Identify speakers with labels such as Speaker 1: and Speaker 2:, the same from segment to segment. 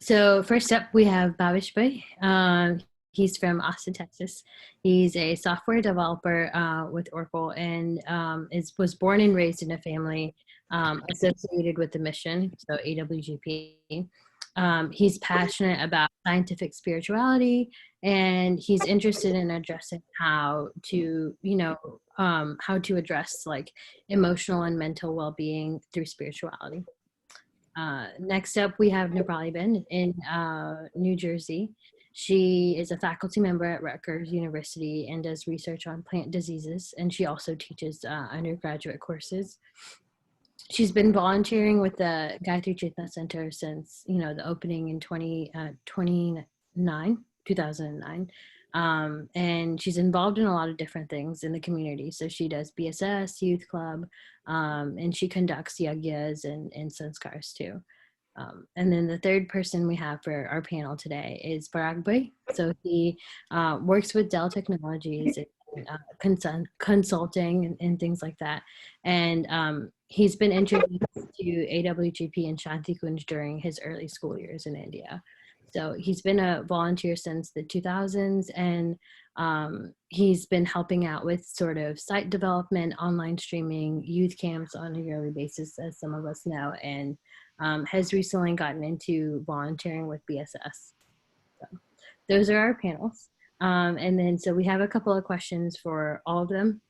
Speaker 1: So first up, we have Bhavish Bhai. He's from Austin, Texas. He's a software developer with Oracle and was born and raised in a family associated with the mission, so AWGP. He's passionate about scientific spirituality, and he's interested in addressing how to address like emotional and mental well-being through spirituality. Next up, we have Nirpali Ben in New Jersey. She is a faculty member at Rutgers University and does research on plant diseases, and she also teaches undergraduate courses. She's been volunteering with the Gayatri Chaitanya Center since, the opening in 2009. And she's involved in a lot of different things in the community. So she does BSS, youth club, and she conducts yagyas and sanskars too. And then the third person we have for our panel today is Parag Bhai. So he works with Dell Technologies, consulting and things like that. And he's been introduced to AWGP and Shanti Kunj during his early school years in India. So he's been a volunteer since the 2000s, and he's been helping out with sort of site development, online streaming, youth camps on a yearly basis, as some of us know, and has recently gotten into volunteering with BSS. So those are our panels. And then, so we have a couple of questions for all of them.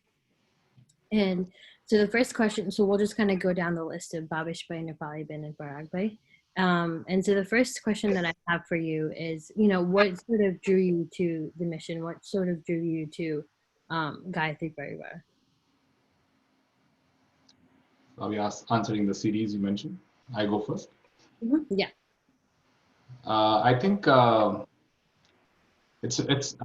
Speaker 1: And so the first question, so we'll just kind of go down the list of Bhavish Bhai, Nirpali Ben, and Parag Bhai. And so the first question that I have for you is, what sort of drew you to the mission? What sort of drew you to Gayatri Parivar?
Speaker 2: Are we answering the series you mentioned? I go first.
Speaker 1: Yeah.
Speaker 2: I think I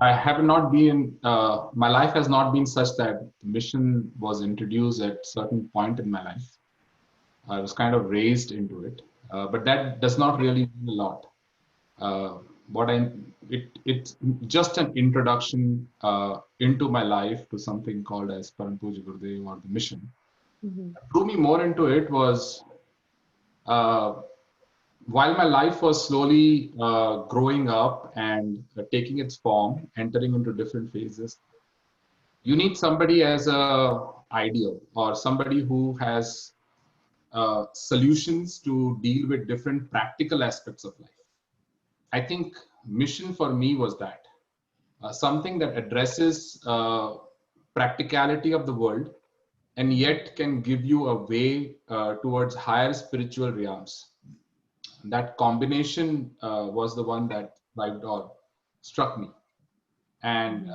Speaker 2: have not been, my life has not been such that the mission was introduced at certain point in my life. I was kind of raised into it, but that does not really mean a lot. It's just an introduction into my life to something called as Param Puja Gurudev or the mission. What drew me more into it was while my life was slowly growing up and taking its form, entering into different phases, you need somebody as a ideal or somebody who has solutions to deal with different practical aspects of life. I think mission for me was that something that addresses practicality of the world and yet can give you a way towards higher spiritual realms. That combination was the one that struck me. And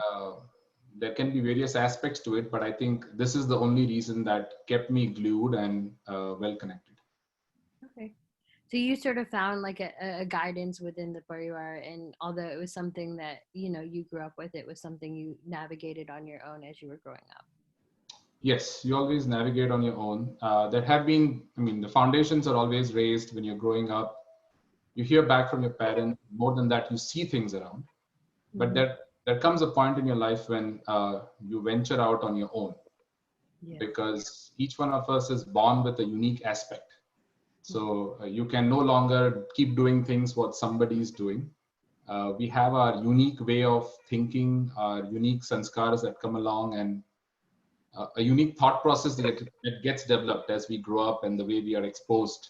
Speaker 2: there can be various aspects to it, but I think this is the only reason that kept me glued and well connected.
Speaker 1: Okay. So you sort of found like a guidance within the Parivar, and although it was something that, you grew up with, it was something you navigated on your own as you were growing up.
Speaker 2: Yes, you always navigate on your own. The foundations are always raised when you're growing up. You hear back from your parents. More than that, you see things around. But there comes a point in your life when you venture out on your own. Yeah. Because each one of us is born with a unique aspect. So you can no longer keep doing things what somebody is doing. We have our unique way of thinking, our unique sanskars that come along, and a unique thought process that gets developed as we grow up and the way we are exposed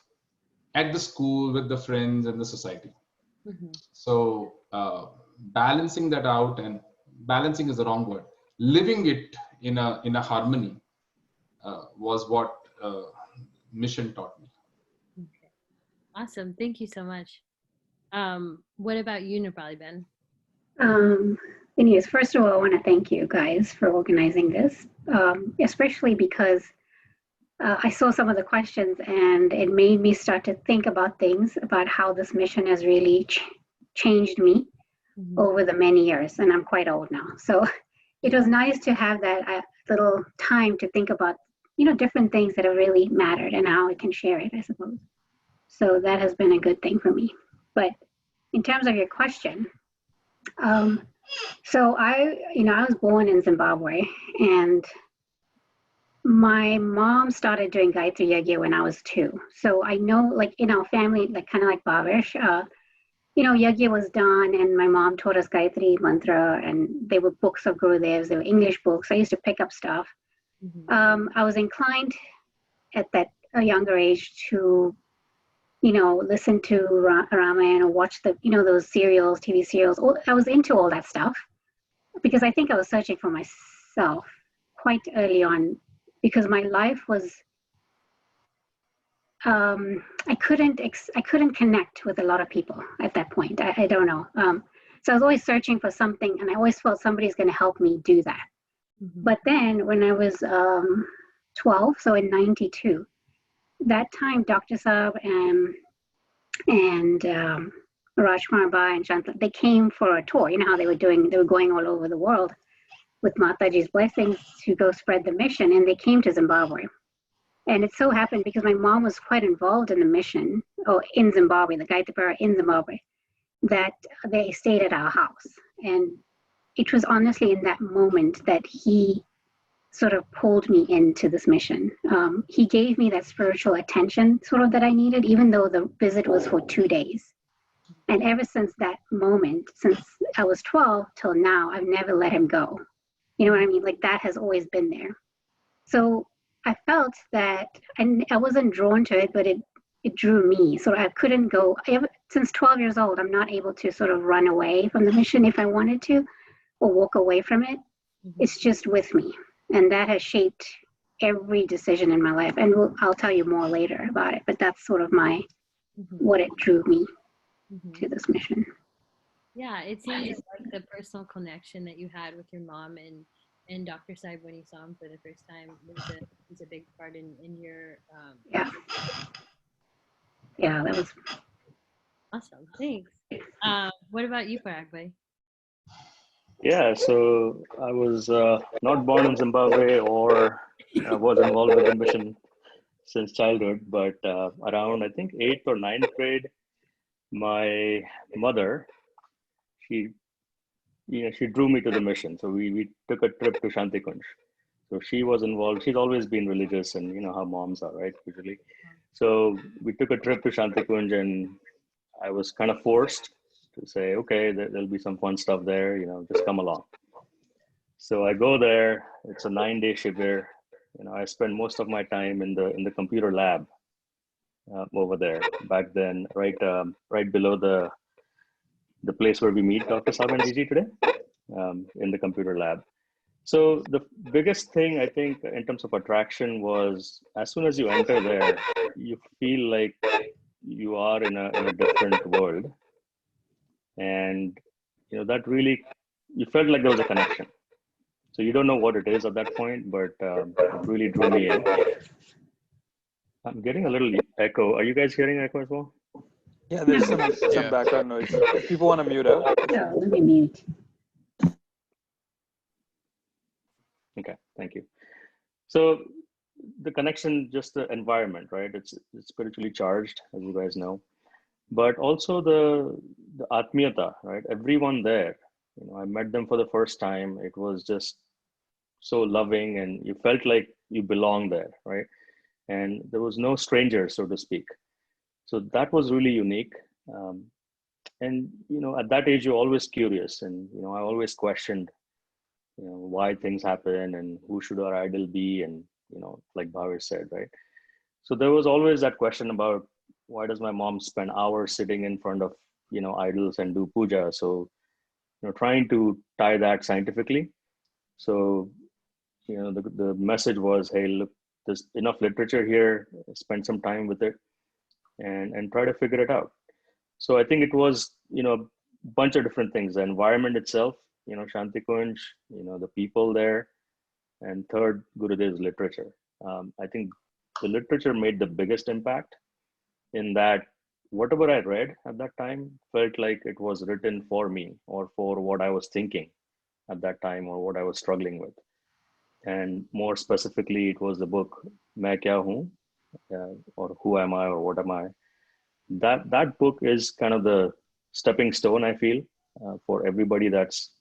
Speaker 2: at the school, with the friends and the society. So balancing that out, and balancing is the wrong word, living it in a harmony was what mission taught me.
Speaker 1: Okay. Awesome. Thank you so much. What about you, Nirpali Ben?
Speaker 3: Anyways, first of all, I want to thank you guys for organizing this, especially because I saw some of the questions and it made me start to think about things, about how this mission has really changed me over the many years, and I'm quite old now. So it was nice to have that little time to think about, different things that have really mattered and how I can share it, I suppose. So that has been a good thing for me. But in terms of your question, so I was born in Zimbabwe, and my mom started doing Gayatri Yagya when I was 2. So I know, like in our family, like kind of like Bhavish, Yagya was done, and my mom taught us Gayatri Mantra, and there were books of Gurudevs, there were English books. I used to pick up stuff. I was inclined at that a younger age to, listen to Ramayana or watch those serials, TV serials. I was into all that stuff because I think I was searching for myself quite early on, because my life was, I couldn't connect with a lot of people at that point. I don't know. So I was always searching for something, and I always felt somebody's going to help me do that. But then when I was 12, so in 92, that time Dr. Saab and Rajkumar Bai and Shantla, they came for a tour. You know how they were going all over the world with Mataji's blessings to go spread the mission, and they came to Zimbabwe. And it so happened, because my mom was quite involved in the mission, in Zimbabwe, the Gaitapara in Zimbabwe, that they stayed at our house. And it was honestly in that moment that he sort of pulled me into this mission. He gave me that spiritual attention sort of that I needed, even though the visit was for 2 days. And ever since that moment, since I was 12 till now, I've never let him go. You know what I mean? Like, that has always been there. So I felt that, and I wasn't drawn to it, but it drew me. So I couldn't go. Since 12 years old, I'm not able to sort of run away from the mission if I wanted to, or walk away from it. It's just with me. And that has shaped every decision in my life. And I'll tell you more later about it. But that's sort of what it drew me to this mission.
Speaker 1: Yeah, it seems like the personal connection that you had with your mom and Dr. Saib when you saw him for the first time was a big part in your
Speaker 3: Yeah, that was
Speaker 1: awesome. Thanks. What about you, Parag Bhai?
Speaker 4: Yeah, so I was not born in Zimbabwe or was involved with the mission since childhood, but around, I think, 8th or 9th grade, my mother, she drew me to the mission. So we took a trip to Shanti Kunj. So she was involved. She's always been religious, and you know how moms are, right? Usually. So we took a trip to Shanti Kunj, and I was kind of forced to say, okay, there'll be some fun stuff there, just come along. So I go there. It's a 9-day shibir. I spend most of my time in the computer lab over there. Back then, right below the place where we meet Dr. Saab and Gigi today, in the computer lab. So the biggest thing I think in terms of attraction was, as soon as you enter there, you feel like you are in a different world. And that really, you felt like there was a connection. So you don't know what it is at that point, but it really drew me in. I'm getting a little echo. Are you guys hearing echo as well?
Speaker 5: Yeah, there's some background noise. If people want to mute out.
Speaker 3: No, let me mute.
Speaker 4: Okay, thank you. So the connection, just the environment, right? It's spiritually charged, as you guys know, but also the atmiyata, right? Everyone there, I met them for the first time. It was just so loving, and you felt like you belong there, right? And there was no stranger, so to speak. So that was really unique. And at that age, you're always curious, and I always questioned why things happen and who should our idol be, and like Bhavesh said, right? So there was always that question about, why does my mom spend hours sitting in front of idols and do puja? So trying to tie that scientifically. So the message was, hey, look, there's enough literature here, spend some time with it and try to figure it out. So I think it was a bunch of different things: the environment itself, Shanti Kunj, the people there, and third, Gurudev's literature. I think the literature made the biggest impact, in that whatever I read at that time felt like it was written for me, or for what I was thinking at that time, or what I was struggling with. And more specifically, it was the book Main Kya Hoon, or Who Am I, or What Am I? That book is kind of the stepping stone, I feel, for everybody that's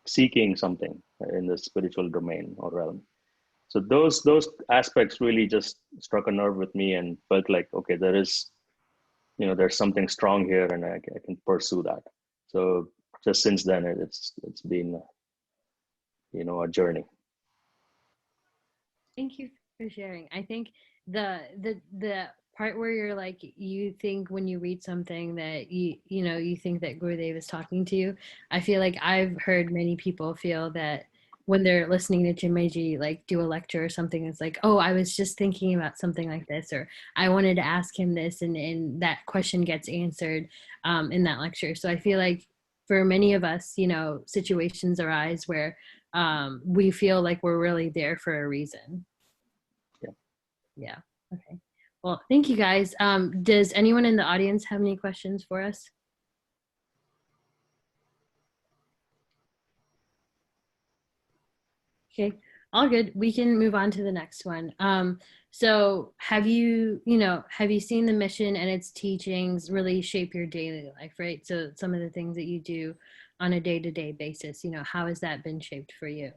Speaker 4: seeking something in the spiritual domain or realm. So those aspects really just struck a nerve with me, and felt like, okay, there is there's something strong here and I can pursue that. So just since then, it's been, a journey.
Speaker 1: Thank you for sharing. I think the part where you're like, you think when you read something that you think that Gurudev is talking to you. I feel like I've heard many people feel that when they're listening to Chinmayji like do a lecture or something, it's like, oh, I was just thinking about something like this, or I wanted to ask him this, and that question gets answered in that lecture. So I feel like for many of us, situations arise where we feel like we're really there for a reason. Yeah. Okay. Well, thank you guys. Does anyone in the audience have any questions for us? Okay, all good. We can move on to the next one. So have you seen the mission and its teachings really shape your daily life, right? So some of the things that you do on a day-to-day basis, how has that been shaped for you?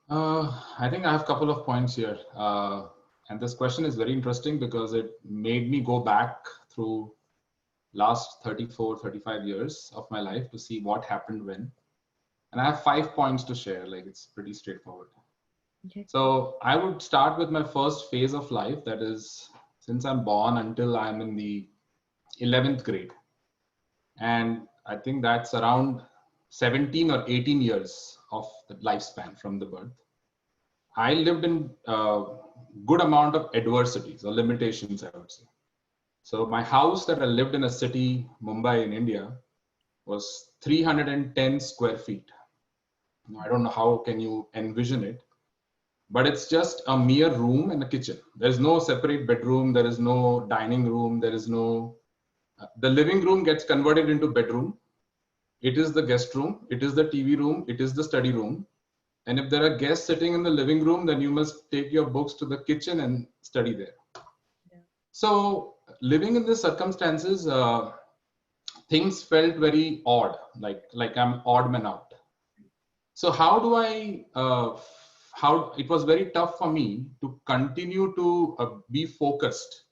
Speaker 2: I think I have a couple of points here. And this question is very interesting because it made me go back through last 34, 35 years of my life to see what happened when. And I have 5 points to share, like it's pretty straightforward.
Speaker 1: Okay.
Speaker 2: So I would start with my first phase of life, that is since I'm born until I'm in the 11th grade. And I think that's around 17 or 18 years of the lifespan from the birth. I lived in a good amount of adversities or limitations, I would say. So my house that I lived in a city, Mumbai in India, was 310 square feet. I don't know how can you envision it, but it's just a mere room and a kitchen. There's no separate bedroom. There is no dining room. There is no, the living room gets converted into bedroom. It is the guest room. It is the TV room. It is the study room. And if there are guests sitting in the living room, then you must take your books to the kitchen and study there. Yeah. So living in these circumstances, things felt very odd, like I'm odd man out. So how do I, how it was very tough for me to continue to be focused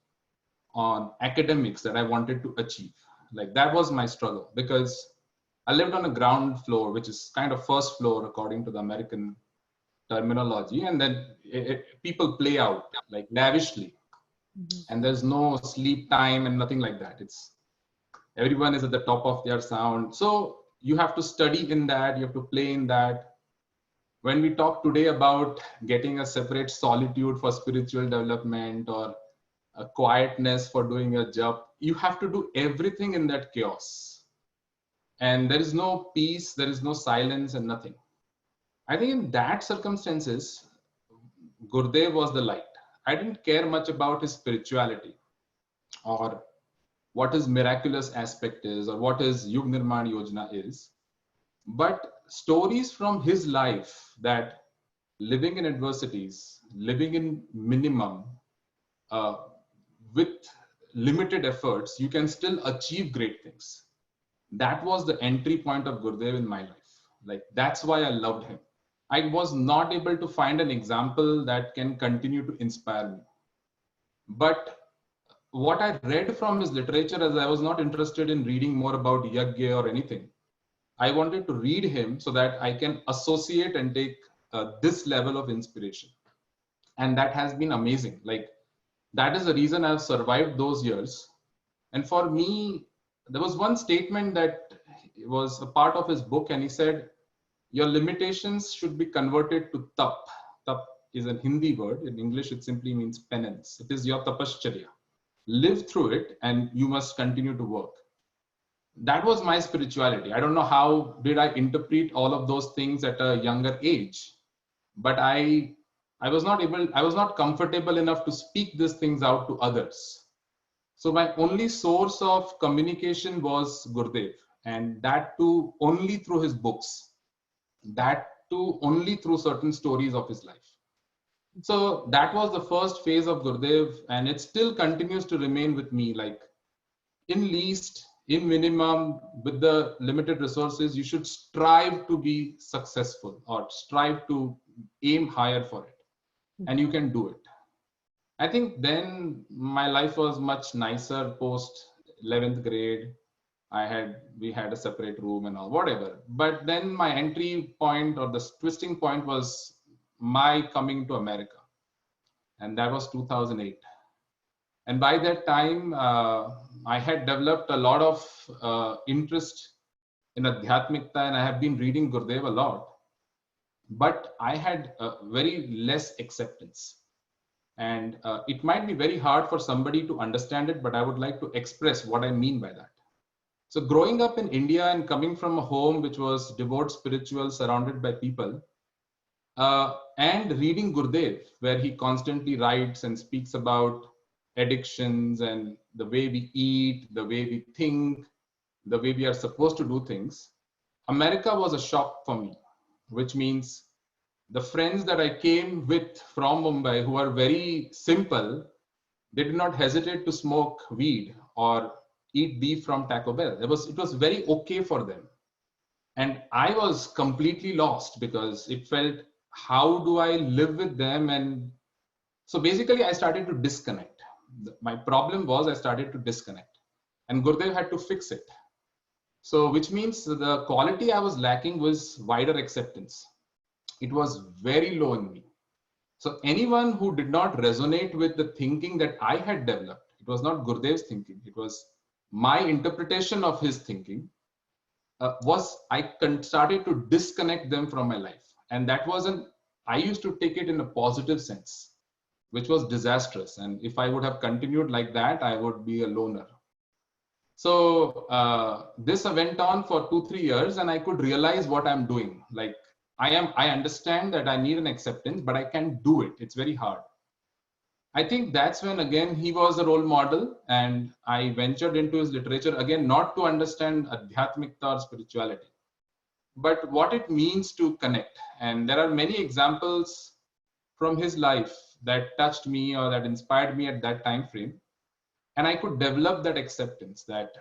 Speaker 2: on academics that I wanted to achieve. Like that was my struggle because I lived on a ground floor, which is kind of first floor according to the American terminology. And then people play out like lavishly. Mm-hmm. And there's no sleep time and nothing like that. It's everyone is at the top of their sound. So you have to study in that, you have to play in that. When we talk today about getting a separate solitude for spiritual development or a quietness for doing a job, you have to do everything in that chaos. And there is no peace, there is no silence and nothing. I think in that circumstances, Gurudev was the light. I didn't care much about his spirituality or what his miraculous aspect is or what his Yug Nirman Yojana is. But stories from his life that living in adversities, living in minimum, with limited efforts, you can still achieve great things. That was the entry point of Gurudev in my life. Like that's why I loved him. I was not able to find an example that can continue to inspire me. But what I read from his literature, as I was not interested in reading more about Yagya or anything, I wanted to read him so that I can associate and take this level of inspiration. And that has been amazing. Like that is the reason I've survived those years. And for me, there was one statement that was a part of his book, and he said, your limitations should be converted to tap. Tap is a Hindi word. In English, it simply means penance. It is your tapascharya. Live through it, and you must continue to work. That was my spirituality. I don't know how did I interpret all of those things at a younger age, but I was not comfortable enough to speak these things out to others. So my only source of communication was Gurudev, and that too only through his books, that too only through certain stories of his life. So that was the first phase of Gurudev, and it still continues to remain with me. Like in least, in minimum, with the limited resources, you should strive to be successful or strive to aim higher for it, and you can do it. I think then my life was much nicer post 11th grade. We had a separate room and all, whatever. But then my entry point or the twisting point was my coming to America. And that was 2008. And by that time, I had developed a lot of interest in Adhyatmikta, and I have been reading Gurdev a lot. But I had very less acceptance. And it might be very hard for somebody to understand it, but I would like to express what I mean by that. So growing up in India and coming from a home which was devout spiritual, surrounded by people, and reading Gurdev, where he constantly writes and speaks about addictions and the way we eat, the way we think, the way we are supposed to do things, America was a shock for me, which means the friends that I came with from Mumbai who are very simple, they did not hesitate to smoke weed or eat beef from Taco Bell. It was very okay for them. And I was completely lost because it felt, how do I live with them? And so basically I started to disconnect. My problem was I started to disconnect, and Gurdev had to fix it. So which means the quality I was lacking was wider acceptance. It was very low in me. So anyone who did not resonate with the thinking that I had developed, it was not Gurdev's thinking, it was my interpretation of his thinking, I started to disconnect them from my life. And that I used to take it in a positive sense, which was disastrous. And if I would have continued like that, I would be a loner. So this went on for 2-3 years, and I could realize what I'm doing. Like I understand that I need an acceptance, but I can't do it. It's very hard. I think that's when again he was a role model, and I ventured into his literature again, not to understand Adhyatmikta or spirituality, but what it means to connect. And there are many examples from his life that touched me or that inspired me at that time frame. And I could develop that acceptance that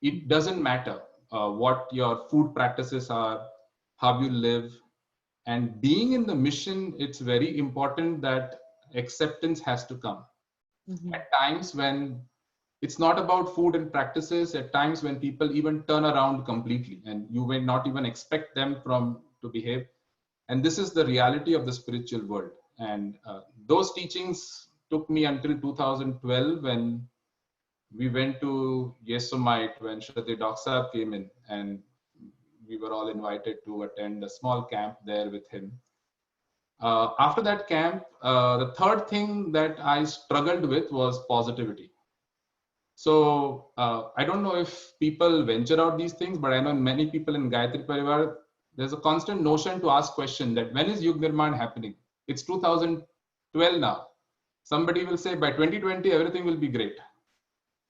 Speaker 2: it doesn't matter what your food practices are, how you live. And being in the mission, it's very important that acceptance has to come. Mm-hmm. At times when it's not about food and practices, at times when people even turn around completely and you may not even expect them to behave. And this is the reality of the spiritual world. And those teachings took me until 2012 when we went to Yesomite, when Shraddha Doc came in, and we were all invited to attend a small camp there with him. After that camp, the third thing that I struggled with was positivity. So I don't know if people venture out these things, but I know many people in Gayatri Parivar, there's a constant notion to ask question that when is Yug Nirman happening? It's 2012 now. Somebody will say by 2020, everything will be great.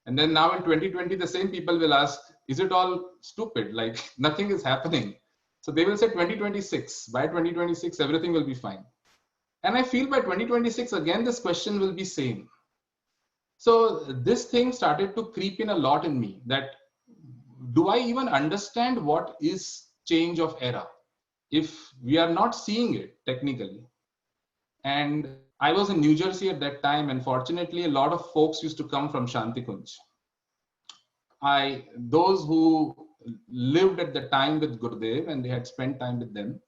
Speaker 2: And then now in 2020, the same people will ask, is it all stupid? Like nothing is happening. So they will say 2026, by 2026, everything will be fine. And I feel by 2026, again, this question will be same. So this thing started to creep in a lot in me, that do I even understand what is change of era if we are not seeing it technically? And I was in New Jersey at that time, and fortunately, a lot of folks used to come from Shanti Kunj. Those who lived at the time with Gurdev and they had spent time with them,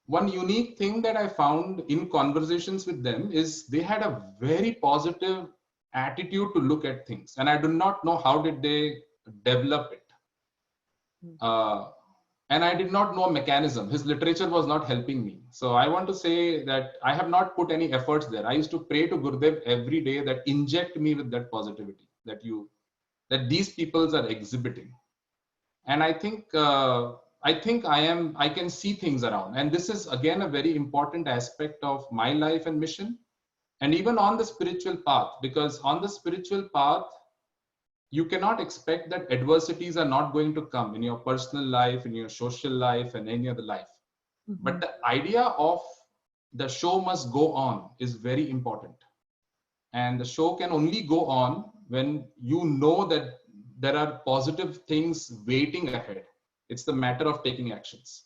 Speaker 2: one unique thing that I found in conversations with them is they had a very positive attitude to look at things. And I do not know how did they develop it. And I did not know a mechanism. His literature was not helping me. So I want to say that I have not put any efforts there. I used to pray to Gurudev every day that inject me with that positivity that these peoples are exhibiting. And I think I can see things around. And this is again a very important aspect of my life and mission. And even on the spiritual path, because on the spiritual path, you cannot expect that adversities are not going to come in your personal life, in your social life, and any other life. Mm-hmm. But the idea of the show must go on is very important. And the show can only go on when you know that there are positive things waiting ahead. It's the matter of taking actions.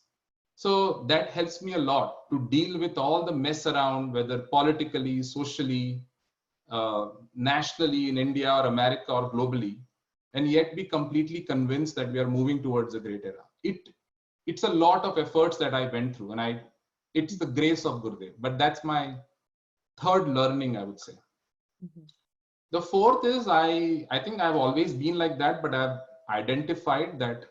Speaker 2: So that helps me a lot to deal with all the mess around, whether politically, socially, nationally in India or America or globally, and yet be completely convinced that we are moving towards a great era. It's a lot of efforts that I went through, and it's the grace of Gurudev. But that's my third learning, I would say.
Speaker 1: Mhm.
Speaker 2: The fourth is I think I've always been like that, but I've identified that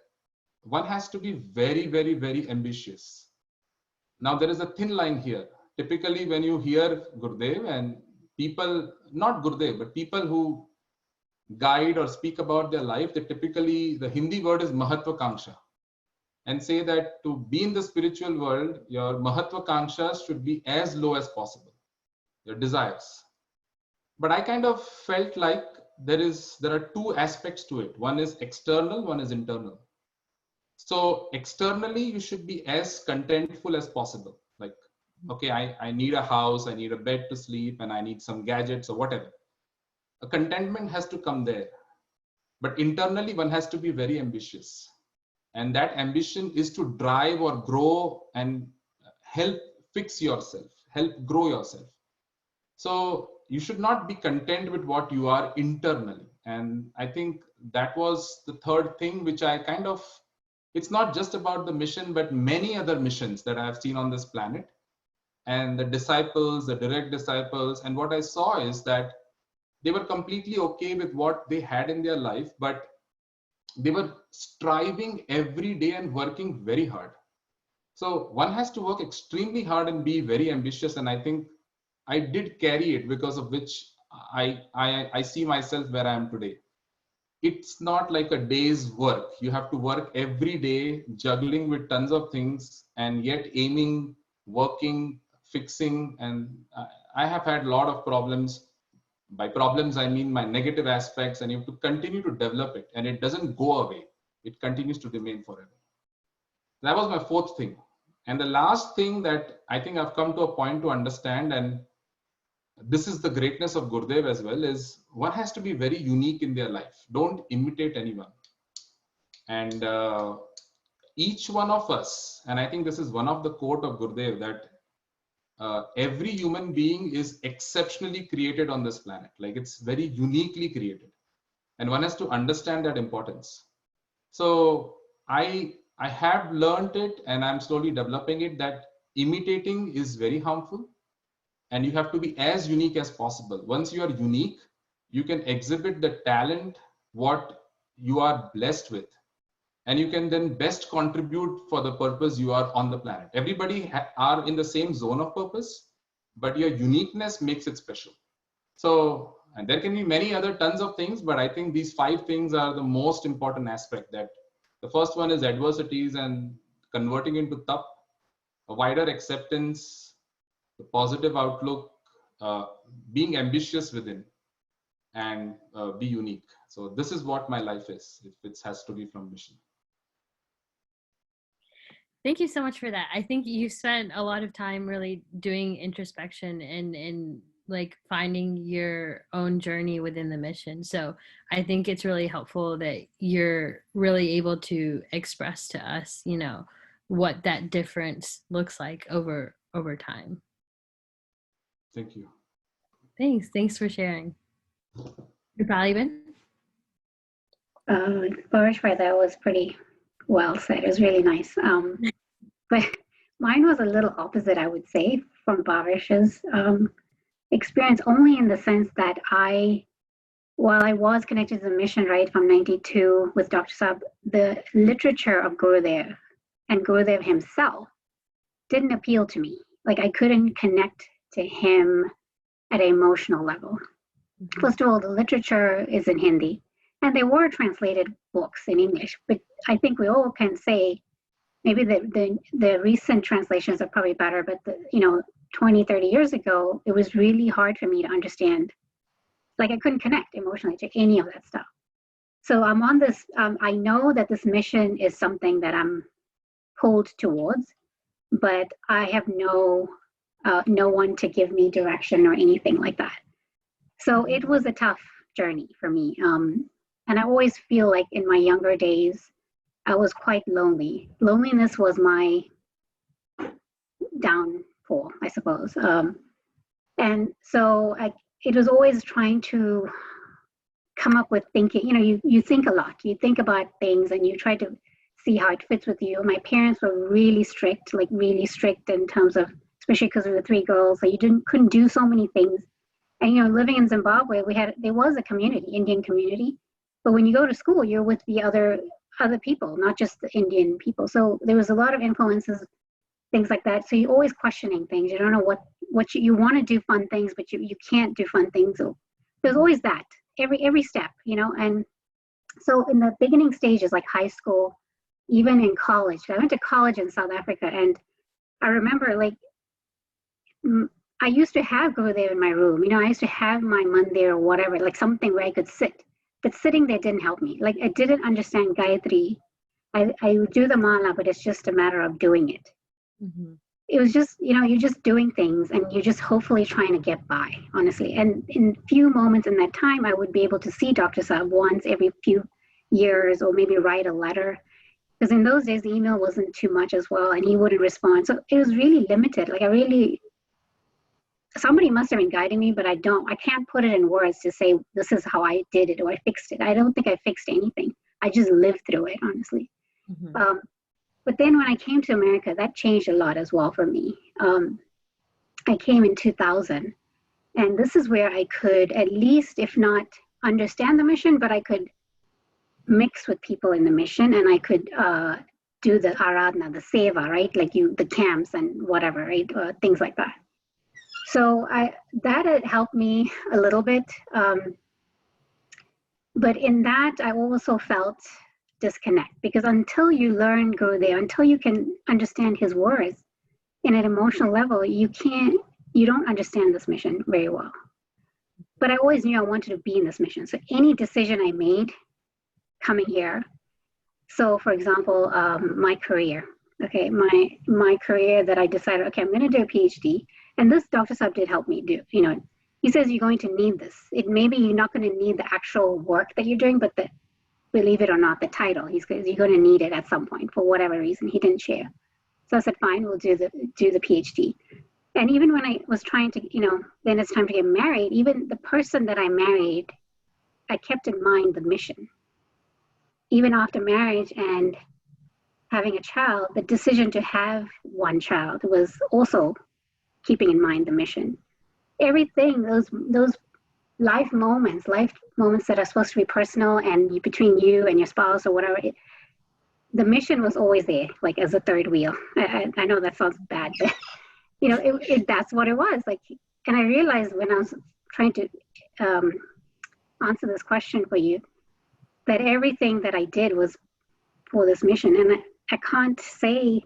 Speaker 2: one has to be very, very, very ambitious. Now there is a thin line here. Typically, when you hear Gurudev and people, not Gurudev, but people who guide or speak about their life, they typically, the Hindi word is Mahatvakanksha, and say that to be in the spiritual world, your Mahatvakanksha should be as low as possible, your desires. But I kind of felt like there are two aspects to it. One is external, one is internal. So externally, you should be as contentful as possible. Like, okay, I need a house, I need a bed to sleep, and I need some gadgets or whatever. A contentment has to come there. But internally, one has to be very ambitious. And that ambition is to drive or grow and help fix yourself, help grow yourself. So you should not be content with what you are internally. And I think that was the third thing, which I kind of, it's not just about the mission, but many other missions that I have seen on this planet. And the disciples, the direct disciples. And what I saw is that they were completely okay with what they had in their life, but they were striving every day and working very hard. So one has to work extremely hard and be very ambitious. And I think I did carry it, because of which I see myself where I am today. It's not like a day's work. You have to work every day, juggling with tons of things, and yet aiming, working, fixing. And I have had a lot of problems. By problems, I mean my negative aspects, and you have to continue to develop it, and it doesn't go away. It continues to remain forever. That was my fourth thing. And the last thing that I think I've come to a point to understand, and this is the greatness of Gurudev as well, is one has to be very unique in their life. Don't imitate anyone. And each one of us, and I think this is one of the quote of Gurudev, that every human being is exceptionally created on this planet. Like, it's very uniquely created. And one has to understand that importance. So I have learned it, and I'm slowly developing it, that imitating is very harmful. And you have to be as unique as possible. Once you are unique, you can exhibit the talent, what you are blessed with, and you can then best contribute for the purpose you are on the planet. Everybody are in the same zone of purpose, but your uniqueness makes it special. So, and there can be many other tons of things, but I think these 5 things are the most important aspect. That the first one is adversities and converting into tap, a wider acceptance, the positive outlook, being ambitious within, and be unique. So this is what my life is, if it has to be from mission.
Speaker 1: Thank you so much for that. I think you spent a lot of time really doing introspection and like finding your own journey within the mission. So I think it's really helpful that you're really able to express to us, you know, what that difference looks like over time.
Speaker 2: Thank you.
Speaker 3: Thanks
Speaker 1: for sharing. Rupaliban?
Speaker 3: Parashvar, that was pretty well said. It was really nice. But mine was a little opposite, I would say, from Parash's experience, only in the sense that while I was connected to the mission, right, from 92 with Dr. Saab, the literature of Gurudev and Gurudev himself didn't appeal to me. Like, I couldn't connect to him at an emotional level. Mm-hmm. First of all, the literature is in Hindi, and there were translated books in English, but I think we all can say maybe the recent translations are probably better, but 20, 30 years ago, it was really hard for me to understand. Like, I couldn't connect emotionally to any of that stuff. So I'm on this, I know that this mission is something that I'm pulled towards, but I have no one to give me direction or anything like that. So it was a tough journey for me. And I always feel like in my younger days, I was quite lonely. Loneliness was my downfall, I suppose. And so it was always trying to come up with thinking, you think a lot, you think about things and you try to see how it fits with you. My parents were really strict, like really strict in terms of, especially because we were 3 girls, so you couldn't do so many things. And, living in Zimbabwe, there was a community, Indian community, but when you go to school, you're with the other people, not just the Indian people. So there was a lot of influences, things like that. So you're always questioning things. You don't know what you want to do fun things, but you can't do fun things. So there's always that every step, and so in the beginning stages, like high school, even in college, I went to college in South Africa, and I remember I used to have Gurudev in my room. I used to have my mandir or whatever, like something where I could sit. But sitting there didn't help me. Like I didn't understand Gayatri. I would do the mala, but it's just a matter of doing it. Mm-hmm. It was just, you're just doing things and you're just hopefully trying to get by, honestly. And in few moments in that time, I would be able to see Dr. Saab once every few years or maybe write a letter. Because in those days, the email wasn't too much as well, and he wouldn't respond. So it was really limited. Like somebody must have been guiding me, but I can't put it in words to say, this is how I did it or I fixed it. I don't think I fixed anything. I just lived through it, honestly. Mm-hmm. But then when I came to America, that changed a lot as well for me. I came in 2000, and this is where I could at least, if not understand the mission, but I could mix with people in the mission, and I could do the aradhana, the seva, right? Like the camps and whatever, right? Things like that. So that had helped me a little bit. But in that, I also felt disconnect, because until you learn Gurudev, until you can understand his words in an emotional level, you don't understand this mission very well. But I always knew I wanted to be in this mission. So any decision I made coming here, so for example, my career, okay, my career that I decided, okay, I'm going to do a PhD, and this Dr. Saab did help me do, he says you're going to need this. Maybe you're not going to need the actual work that you're doing, but believe it or not, the title, you're going to need it at some point for whatever reason. He didn't share. So I said, fine, we'll do the PhD. And even when I was trying to, then it's time to get married, even the person that I married, I kept in mind the mission. Even after marriage and having a child, the decision to have one child was also keeping in mind the mission. Everything, those life moments that are supposed to be personal and between you and your spouse or whatever, the mission was always there, like as a third wheel. I know that sounds bad, but that's what it was. Like, and I realized when I was trying to answer this question for you, that everything that I did was for this mission. And I can't say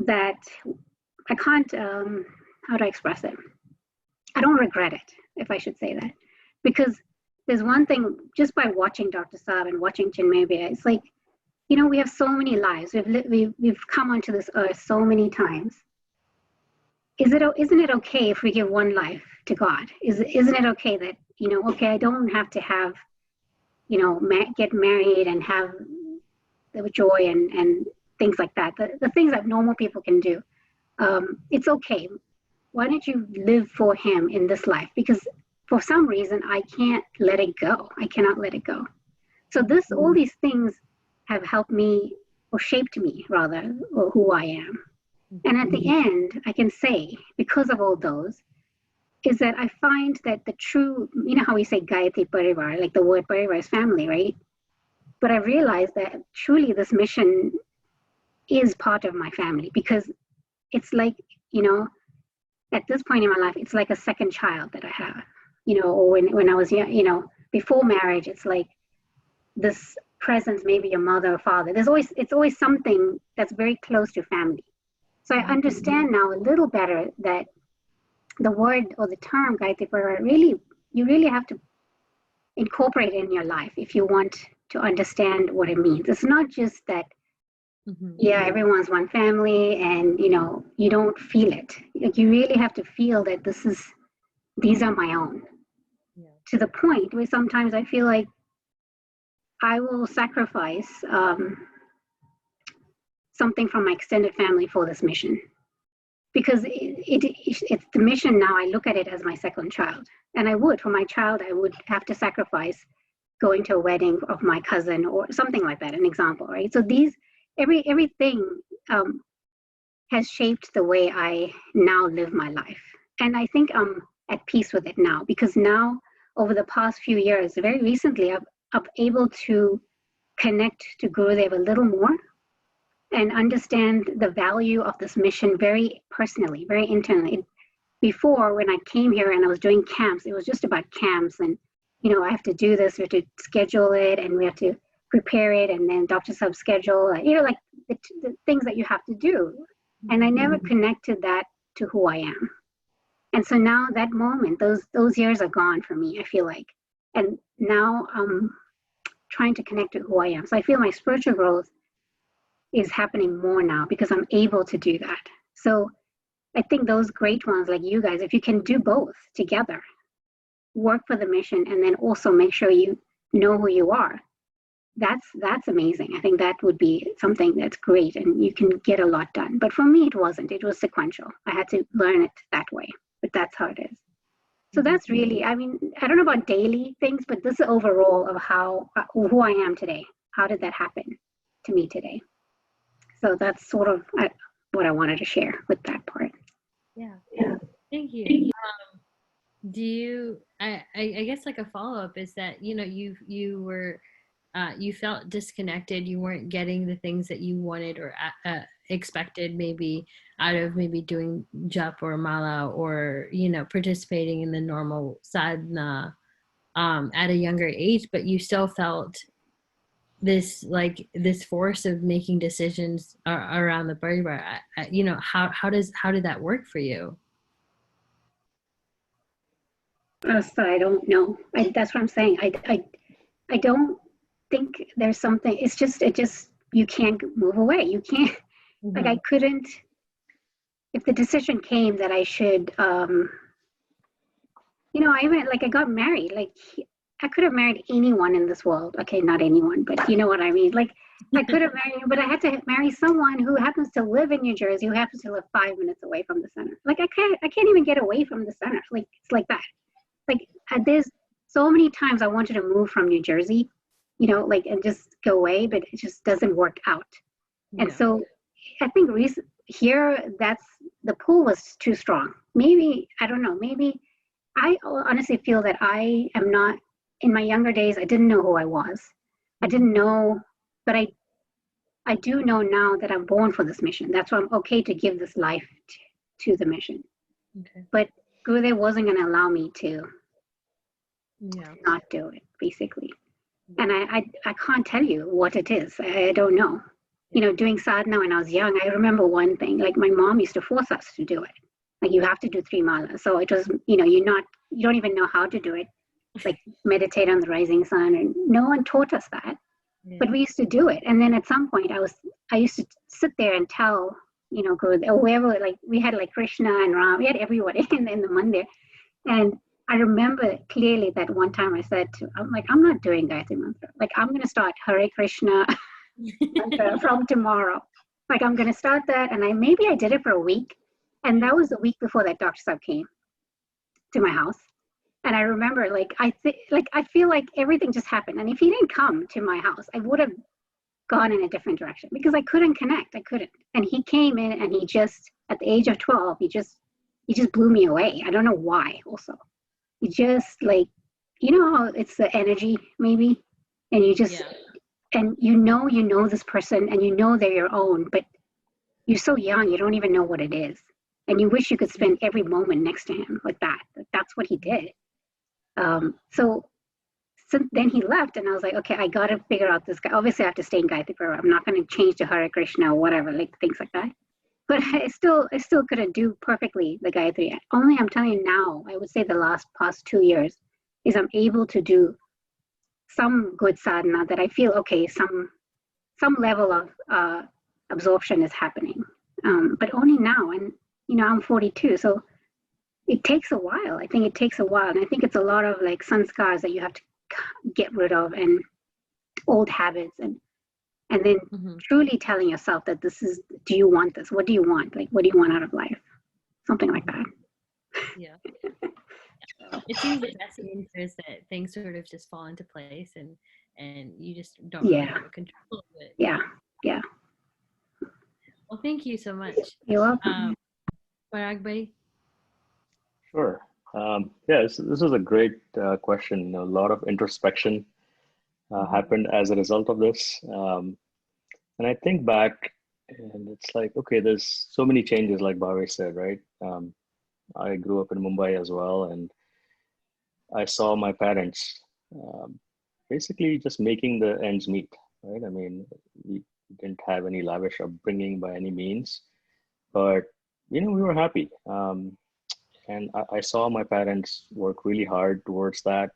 Speaker 3: that, how do I express it? I don't regret it, if I should say that. Because there's one thing, just by watching Dr. Saab and watching Chinmay, it's like, we have so many lives. We've come onto this earth so many times. Isn't it okay if we give one life to God? Isn't it okay that, okay, I don't have to have, get married and have the joy and things like that. The things that normal people can do. It's okay. Why don't you live for him in this life? Because for some reason, I can't let it go. I cannot let it go. So all these things have helped me, or shaped me rather, or who I am. And at the end, I can say, because of all those, is that I find that the true, how we say Gayatri Parivar, like the word Parivar is family, right? But I realized that truly this mission is part of my family, because it's like, at this point in my life, it's like a second child that I have, or when I was young, before marriage, it's like this presence, maybe your mother or father. It's always something that's very close to family. So I understand now a little better that the word or the term Gayatri Parivar, you really have to incorporate it in your life if you want to understand what it means. It's not just that, everyone's one family and, you don't feel it. Like, you really have to feel that these are my own. Yeah. To the point where sometimes I feel like I will sacrifice something from my extended family for this mission. because it's the mission now. I look at it as my second child. And I would, for my child, I would have to sacrifice going to a wedding of my cousin or something like that, an example, right? So everything has shaped the way I now live my life. And I think I'm at peace with it now, because now over the past few years, very recently, I'm able to connect to Gurudev a little more and understand the value of this mission very personally, very internally. Before, when I came here and I was doing camps, it was just about camps and, you know, I have to do this, we have to schedule it and we have to prepare it, and then Dr. Sub schedule, you know, like the things that you have to do. And I never connected that to who I am. And so now that moment, those years are gone for me, I feel like. And now I'm trying to connect to who I am. So I feel my spiritual growth is happening more now because I'm able to do that. So I think those great ones like you guys, if you can do both together, work for the mission and then also make sure you know who you are, that's amazing. I think that would be something that's great and you can get a lot done. But for me, it wasn't. It was sequential. I had to learn it that way, but that's how it is. So that's really, I mean, I don't know about daily things, but this is overall of who I am today. How did that happen to me today? So that's sort of what I wanted to share with that part.
Speaker 1: Yeah. Thank you. Do you, I guess like a follow-up is that, you know, you were, you felt disconnected. You weren't getting the things that you wanted or expected, maybe out of maybe doing jap or mala or, you know, participating in the normal sadhana at a younger age, but you still felt this force of making decisions around the parivar. You know, how did that work for you?
Speaker 3: So I don't know. That's what I'm saying. I don't think there's something. It's just you can't move away. You can't. Like I couldn't. If the decision came that I should, you know, I got married. Like I could have married anyone in this world. Okay, not anyone, but you know what I mean. Like I could have married, but I had to marry someone who happens to live in New Jersey, who happens to live 5 minutes away from the center. Like I can't even get away from the center. Like it's like that. Like there's so many times I wanted to move from New Jersey, you know, like and just go away, but it just doesn't work out. Yeah. And so I think here the pull was too strong. Maybe, I don't know, maybe I honestly feel that I am not, in my younger days, I didn't know who I was. I didn't know, but I do know now that I'm born for this mission. That's why I'm okay to give this life to the mission. Okay. But Gurudev wasn't going to allow me to not do it, basically. And I can't tell you what it is. I don't know. You know, doing sadhana when I was young, I remember one thing, like my mom used to force us to do it. Like you have to do 3 malas. So it was, you know, you don't even know how to do it. Like meditate on the rising sun, and no one taught us that. Yeah. But we used to do it. And then at some point I used to sit there and tell, you know, whoever, like we had like Krishna and Ram, we had everyone in the mandir. And I remember clearly that one time I said, I'm not doing Gayatri Mantra. Like I'm going to start Hare Krishna from tomorrow. Like I'm going to start that. And I did it for a week. And that was the week before that Dr. Sab came to my house. And I remember, like, I feel like everything just happened. And if he didn't come to my house, I would have gone in a different direction because I couldn't connect. I couldn't. And he came in and he just, at the age of 12, he just blew me away. I don't know why also. He just like, you know how it's the energy maybe? And you just, and you know this person and you know they're your own, but you're so young, you don't even know what it is. And you wish you could spend every moment next to him like that. That's what he did. So then he left and I was like, okay, I got to figure out this guy. Obviously I have to stay in Gayatri Parva. I'm not going to change to Hare Krishna or whatever, like things like that. But I still couldn't do perfectly the Gayatri. Only I'm telling you now, I would say the past 2 years is I'm able to do some good sadhana that I feel, okay, some level of absorption is happening. But only now, and you know, I'm 42, so it takes a while. I think it takes a while. And I think it's a lot of like sanskars that you have to get rid of and old habits and then truly telling yourself that this is, do you want this? What do you want? Like, what do you want out of life? something like that.
Speaker 1: Yeah. It seems the best answer is that things sort of just fall into place and you just don't really
Speaker 3: Yeah.
Speaker 1: have a control of it.
Speaker 3: Yeah. Yeah.
Speaker 1: Well, thank you so much.
Speaker 3: You're welcome.
Speaker 1: Parag Bhai?
Speaker 4: Sure. Yeah, this is a great question. You know, a lot of introspection happened as a result of this. And I think back and it's like, okay, there's so many changes, like Bhavesh said, right? I grew up in Mumbai as well, and I saw my parents basically just making the ends meet, right? I mean, we didn't have any lavish upbringing by any means, but you know, we were happy. And I saw my parents work really hard towards that.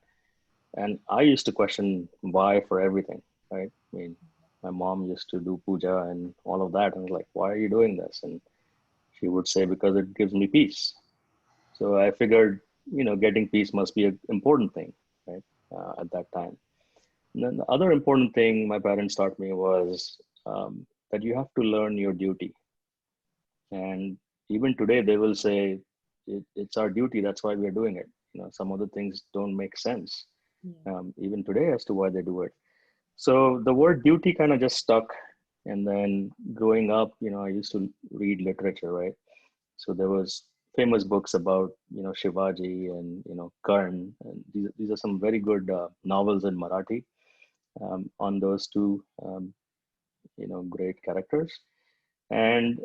Speaker 4: And I used to question why for everything, right? I mean, my mom used to do puja and all of that. And I was like, why are you doing this? And she would say, because it gives me peace. So I figured, you know, getting peace must be an important thing, right? At that time. And then the other important thing my parents taught me was that you have to learn your duty. And even today, they will say, it's our duty. That's why we're doing it. You know, some of the things don't make sense, even today, as to why they do it. So the word duty kind of just stuck. And then growing up, you know, I used to read literature, right? So there was famous books about, you know, Shivaji and, you know, Karn. And these are some very good novels in Marathi on those two, you know, great characters. And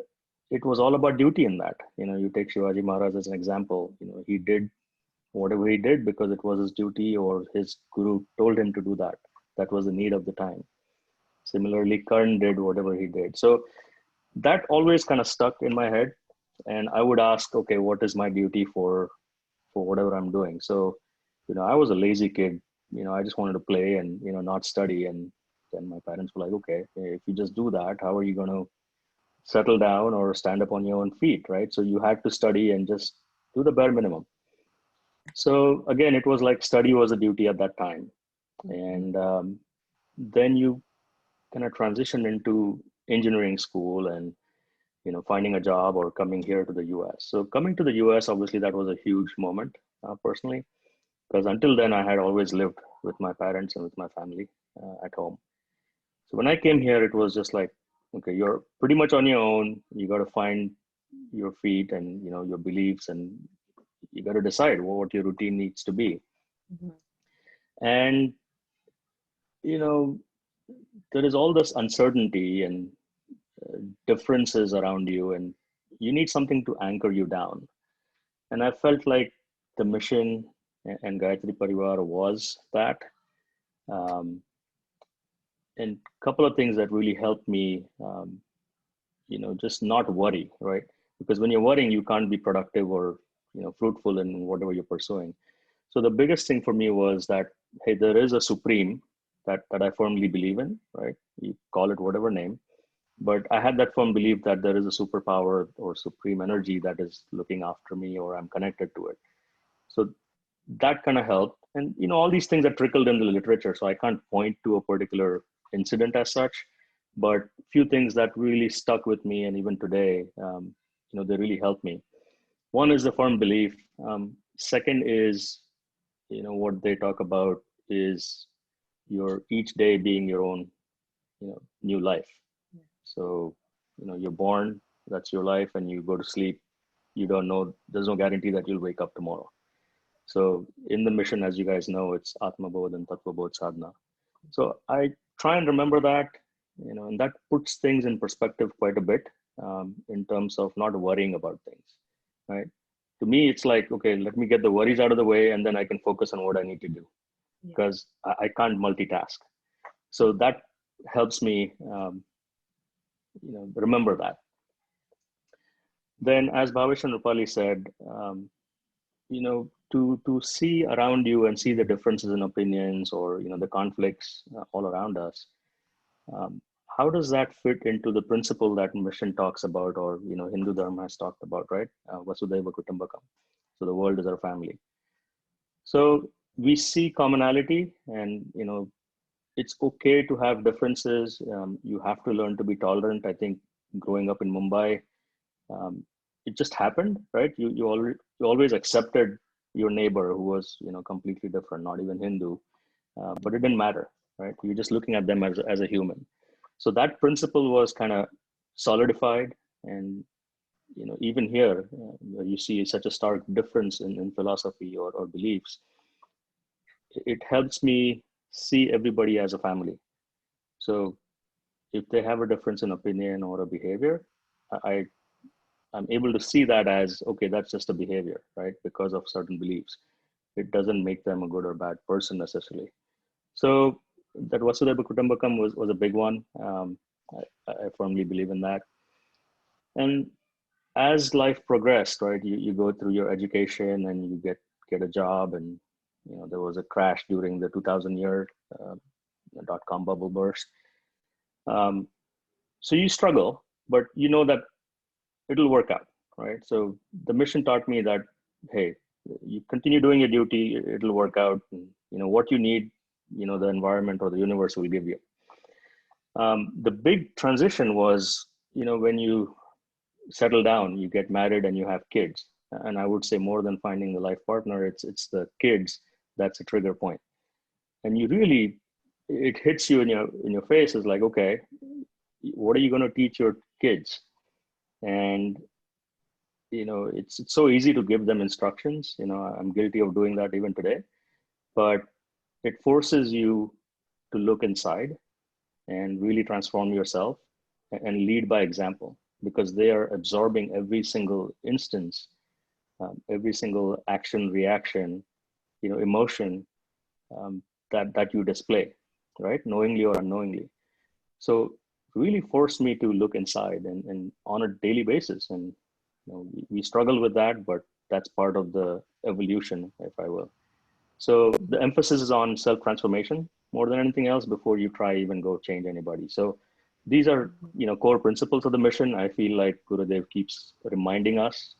Speaker 4: it was all about duty in that. You know, you take Shivaji Maharaj as an example. You know, he did whatever he did because it was his duty or his guru told him to do that. That was the need of the time. Similarly, Karn did whatever he did. So that always kind of stuck in my head. And I would ask, okay, what is my duty for whatever I'm doing? So, you know, I was a lazy kid. You know, I just wanted to play and, you know, not study. And then my parents were like, okay, if you just do that, how are you going to settle down or stand up on your own feet, right? So you had to study and just do the bare minimum. So again, it was like study was a duty at that time. And then you kind of transitioned into engineering school and, you know, finding a job or coming here to the US. So coming to the US, obviously that was a huge moment personally, because until then I had always lived with my parents and with my family at home. So when I came here, it was just like, okay, you're pretty much on your own. You got to find your feet and, you know, your beliefs, and you got to decide what your routine needs to be. And, you know, there is all this uncertainty and differences around you, and you need something to anchor you down. And I felt like the mission and Gayatri Parivar was that. And a couple of things that really helped me, you know, just not worry, right? Because when you're worrying, you can't be productive or, you know, fruitful in whatever you're pursuing. So the biggest thing for me was that, hey, there is a supreme that I firmly believe in, right? You call it whatever name, but I had that firm belief that there is a superpower or supreme energy that is looking after me, or I'm connected to it. So that kind of helped. And, you know, all these things are trickled in the literature. So I can't point to a particular incident as such, but few things that really stuck with me. And even today, you know, they really helped me. One is the firm belief. Second is, you know, what they talk about is your each day being your own, you know, new life. So, you know, you're born, that's your life, and you go to sleep. You don't know, there's no guarantee that you'll wake up tomorrow. So in the mission, as you guys know, it's Atma Bodh and Tattva Bodh Sadhana. So I try and remember that, you know, and that puts things in perspective quite a bit in terms of not worrying about things, right? To me, it's like, okay, let me get the worries out of the way, and then I can focus on what I need to do, because I can't multitask. So that helps me, you know, remember that. Then, as Bhavesh and Rupali said, you know, to see around you and see the differences in opinions, or, you know, the conflicts all around us. How does that fit into the principle that mission talks about, or, you know, Hindu Dharma has talked about, right? Vasudhaiva Kutumbakam. So the world is our family. So we see commonality, and, you know, it's okay to have differences. You have to learn to be tolerant. I think growing up in Mumbai, it just happened, right? You always accepted your neighbor who was, completely different, not even Hindu, but it didn't matter, right? You're just looking at them as a human. So that principle was kind of solidified. And even here, where you see such a stark difference in philosophy or beliefs, it helps me see everybody as a family. So if they have a difference in opinion or a behavior, I'm able to see that as, okay, that's just a behavior, right? Because of certain beliefs. It doesn't make them a good or bad person necessarily. So that Vasudhaiva Kutumbakam was a big one. I firmly believe in that. And as life progressed, right, you go through your education and you get a job, and there was a crash during the 2000 year dot-com bubble burst. So you struggle, but you know that it'll work out, right? So the mission taught me that, hey, you continue doing your duty, it'll work out. And, what you need, the environment or the universe will give you. The big transition was, when you settle down, you get married and you have kids. And I would say more than finding the life partner, it's the kids that's a trigger point. And you really, it hits you in your face. It's like, okay, what are you going to teach your kids? And it's so easy to give them instructions. I'm guilty of doing that even today, but it forces you to look inside and really transform yourself and lead by example, because they are absorbing every single instance, every single action, reaction, emotion that you display, right? Knowingly or unknowingly. So really forced me to look inside and on a daily basis. And we struggle with that, but that's part of the evolution, if I will. So the emphasis is on self-transformation more than anything else before you try even go change anybody. So these are, core principles of the mission. I feel like Gurudev keeps reminding us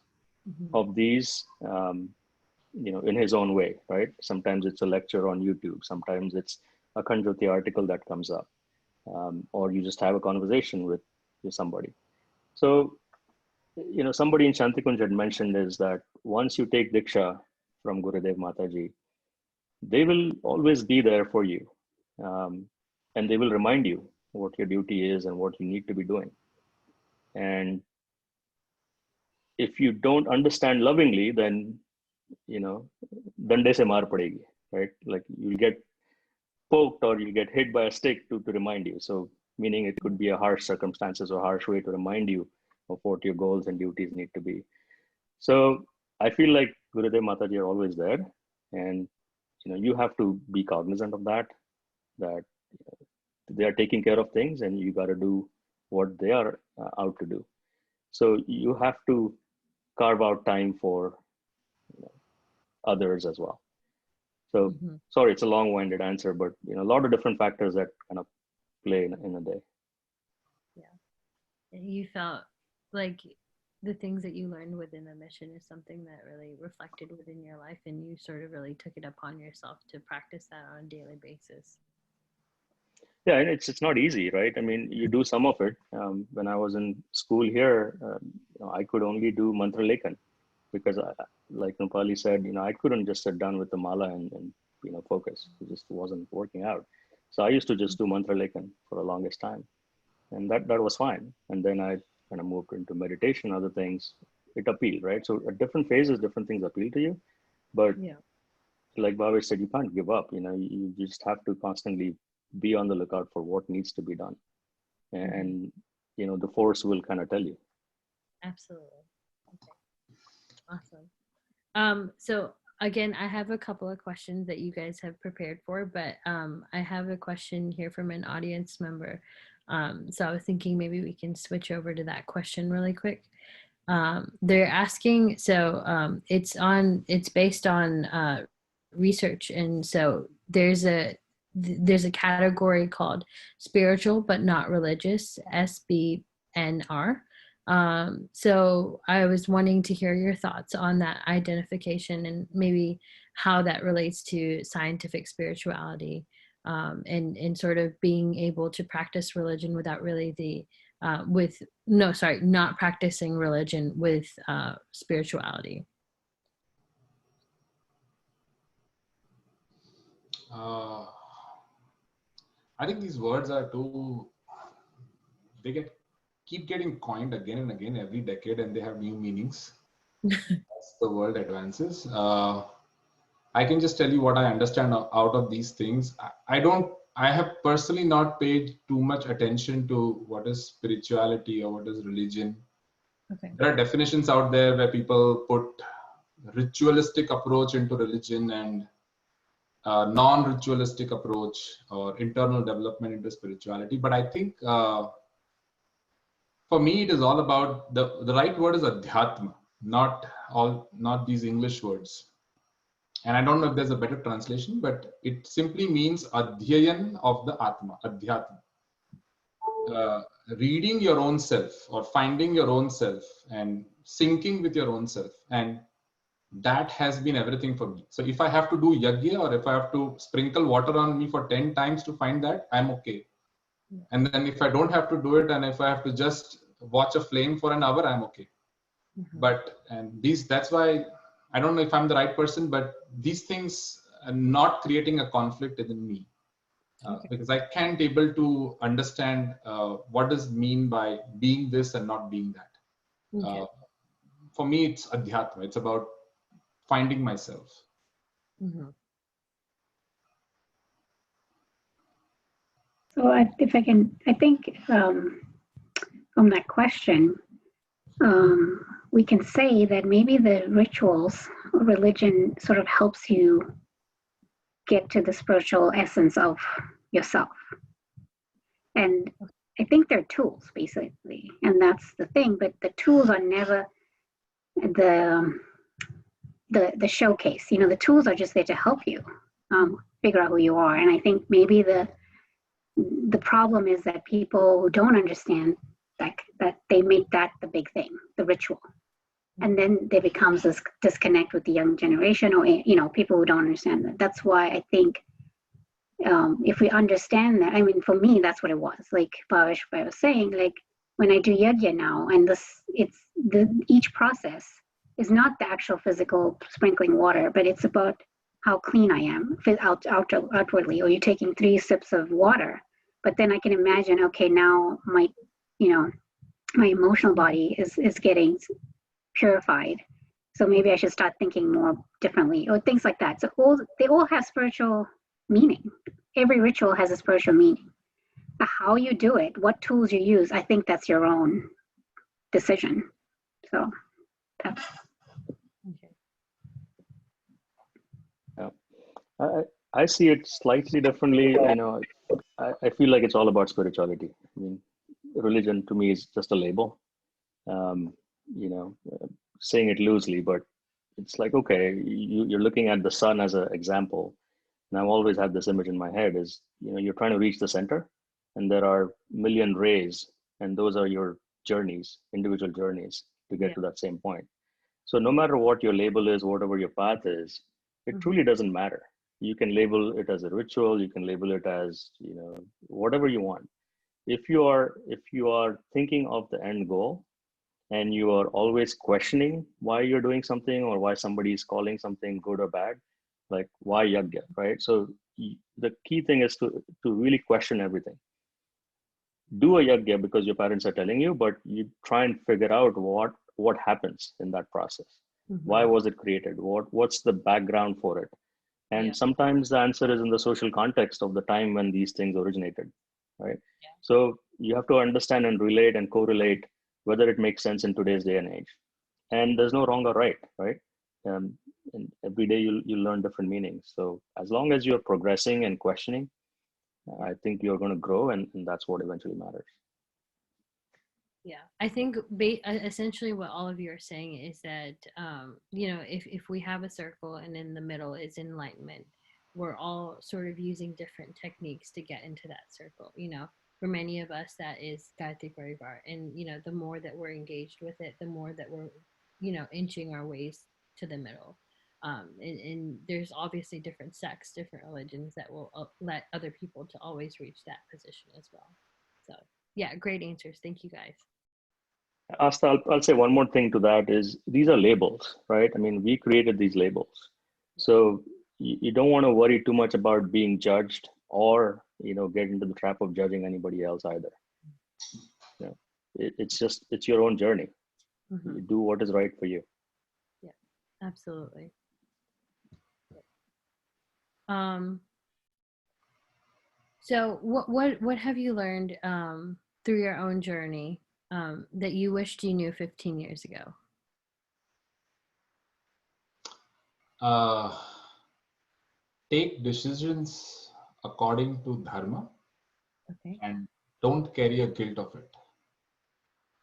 Speaker 4: of these, in his own way, right? Sometimes it's a lecture on YouTube. Sometimes it's a Khanjoti article that comes up, or you just have a conversation with somebody. So, somebody in Shantikunj had mentioned is that once you take Diksha from Gurudev Mataji, they will always be there for you. And they will remind you what your duty is and what you need to be doing. And if you don't understand lovingly, then, dande se maar padegi, right? Like you'll get poked or you get hit by a stick to remind you. So meaning it could be a harsh circumstances or harsh way to remind you of what your goals and duties need to be. So I feel like Gurudev Mataji are always there, and you have to be cognizant of that they are taking care of things, and you got to do what they are out to do. So you have to carve out time for others as well. So sorry, it's a long-winded answer, but a lot of different factors that kind of play in a day.
Speaker 1: Yeah, you felt like the things that you learned within the mission is something that really reflected within your life, and you sort of really took it upon yourself to practice that on a daily basis.
Speaker 4: Yeah, and it's not easy, right? I mean, you do some of it. When I was in school here, I could only do mantra lekhan because, like Nupali said, I couldn't just sit down with the mala and focus. It just wasn't working out. So I used to just do mantra lekhan for the longest time, and that was fine. And then I kind of moved into meditation, other things. It appealed, right? So at different phases, different things appeal to you. But like Bhavesh said, you can't give up. You just have to constantly be on the lookout for what needs to be done, and the force will kind of tell you.
Speaker 1: Absolutely. Okay. Awesome. So again, I have a couple of questions that you guys have prepared for, but I have a question here from an audience member. So I was thinking maybe we can switch over to that question really quick. They're asking, so it's based on research, and so there's a category called spiritual but not religious, SBNR. So I was wanting to hear your thoughts on that identification and maybe how that relates to scientific spirituality, and sort of being able to practice religion without really the not practicing religion with spirituality?
Speaker 2: I think these words are they keep getting coined again and again every decade, and they have new meanings as the world advances. I can just tell you what I understand out of these things. I have personally not paid too much attention to what is spirituality or what is religion.
Speaker 1: Okay.
Speaker 2: There are definitions out there where people put ritualistic approach into religion and non-ritualistic approach or internal development into spirituality. But I think for me, it is all about the right word is adhyatma, not these English words. And I don't know if there's a better translation, but it simply means adhyayan of the atma, adhyatma. Reading your own self or finding your own self and syncing with your own self. And that has been everything for me. So if I have to do yagya or if I have to sprinkle water on me for 10 times to find that, I'm okay. And then if I don't have to do it and if I have to just watch a flame for an hour, I'm okay. That's why I don't know if I'm the right person, but these things are not creating a conflict within me. Because I can't able to understand what does mean by being this and not being that. For me, it's adhyatma. It's about finding myself.
Speaker 3: So if I can, I think from that question, we can say that maybe the rituals or religion sort of helps you get to the spiritual essence of yourself. And I think they're tools, basically, and that's the thing. But the tools are never the showcase. You know, the tools are just there to help you figure out who you are. And I think maybe the problem is that people who don't understand that they make that the big thing, the ritual, and then there becomes this disconnect with the young generation, or people who don't understand that. That's why I think if we understand that, I mean, for me, that's what it was. Like Bhavesh was saying, like when I do yajna now, and each process is not the actual physical sprinkling water, but it's about how clean I am outwardly. Or you're taking 3 sips of water, but then I can imagine, okay, now my emotional body is getting purified. So maybe I should start thinking more differently, or things like that. So they all have spiritual meaning. Every ritual has a spiritual meaning. How you do it, what tools you use, I think that's your own decision. So that's.
Speaker 4: Yeah. I see it slightly differently. I feel like it's all about spirituality. I mean, religion to me is just a label. Saying it loosely, but it's like, okay, you're looking at the sun as an example. And I've always had this image in my head is, you're trying to reach the center and there are million rays, and those are your journeys, individual journeys to get to that same point. So no matter what your label is, whatever your path is, it truly doesn't matter. You can label it as a ritual, you can label it as, whatever you want. If you are thinking of the end goal and you are always questioning why you're doing something or why somebody is calling something good or bad, like why yagya, right? So the key thing is to really question everything. Do a yagya because your parents are telling you, but you try and figure out what happens in that process. Why was it created? What's the background for it? And sometimes the answer is in the social context of the time when these things originated, right? So you have to understand and relate and correlate whether it makes sense in today's day and age. And there's no wrong or right? And every day you learn different meanings. So as long as you're progressing and questioning, I think you're going to grow, and that's what eventually matters.
Speaker 1: Yeah, I think essentially what all of you are saying is that, if we have a circle and in the middle is enlightenment, we're all sort of using different techniques to get into that circle. For many of us, that is Gayatri Parivar. And, the more that we're engaged with it, the more that we're, inching our ways to the middle. And there's obviously different sects, different religions that will let other people to always reach that position as well. So, Yeah, great answers. Thank you guys.
Speaker 4: Asta, I'll say one more thing to that is these are labels, right? I mean, we created these labels. So you don't want to worry too much about being judged or, get into the trap of judging anybody else either. Yeah. It's your own journey.
Speaker 1: Mm-hmm.
Speaker 4: You do what is right for you.
Speaker 1: Yeah, absolutely. So what have you learned through your own journey that you wished you knew 15 years ago?
Speaker 2: Take decisions according to dharma.
Speaker 1: Okay.
Speaker 2: And don't carry a guilt of it.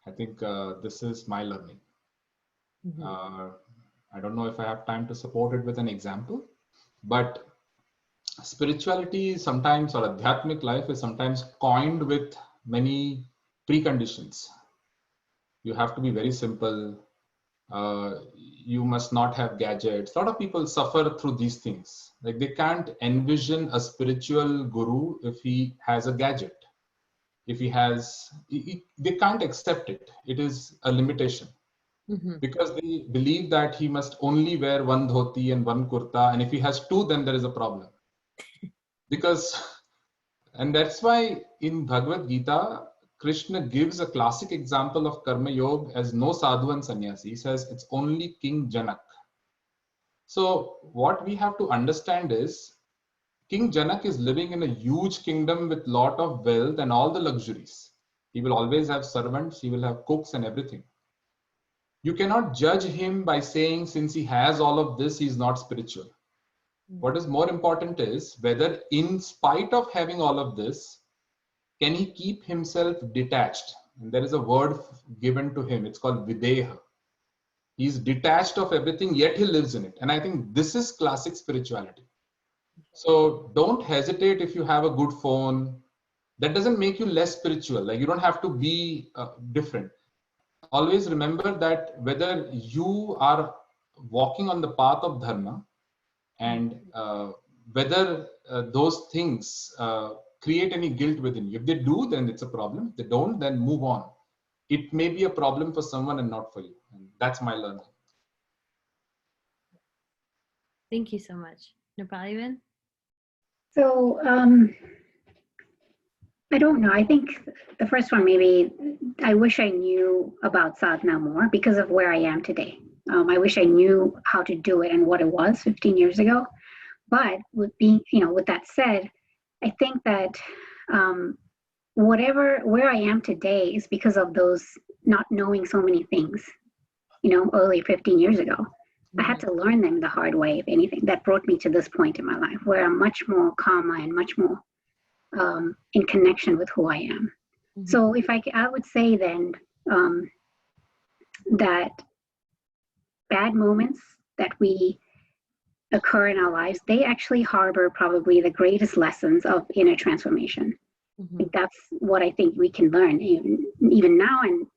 Speaker 2: I think this is my learning.
Speaker 1: Mm-hmm.
Speaker 2: I don't know if I have time to support it with an example, but spirituality sometimes, or adhyatmic life is sometimes coined with many preconditions. You have to be very simple. You must not have gadgets. A lot of people suffer through these things. Like they can't envision a spiritual guru if he has a gadget. If he has, they can't accept it. It is a limitation.
Speaker 1: Mm-hmm.
Speaker 2: Because they believe that he must only wear one dhoti and one kurta, and if he has two, then there is a problem. And that's why in Bhagavad Gita, Krishna gives a classic example of karma yoga as no sadhu and sannyasi. He says it's only King Janak. So what we have to understand is King Janak is living in a huge kingdom with lot of wealth and all the luxuries. He will always have servants, he will have cooks and everything. You cannot judge him by saying since he has all of this, he's not spiritual. What is more important is whether in spite of having all of this, can he keep himself detached? And there is a word given to him, it's called videha. He's detached of everything, yet he lives in it. And I think this is classic spirituality. So don't hesitate if you have a good phone. That doesn't make you less spiritual. Like you don't have to be different. Always remember that whether you are walking on the path of dharma and whether those things create any guilt within you. If they do, then it's a problem. If they don't, then move on. It may be a problem for someone and not for you. And that's my learning.
Speaker 1: Thank you so much. Nepalian?
Speaker 3: So I don't know. I think the first one, maybe I wish I knew about sadhana more because of where I am today. I wish I knew how to do it and what it was 15 years ago. But with with that said, I think that where I am today is because of those not knowing so many things, early 15 years ago. I had to learn them the hard way, if anything. That brought me to this point in my life where I'm much more calmer and much more in connection with who I am. Mm-hmm. So if I would say then that bad moments that we occur in our lives, they actually harbor probably the greatest lessons of inner transformation. Mm-hmm. Like that's what I think we can learn even now and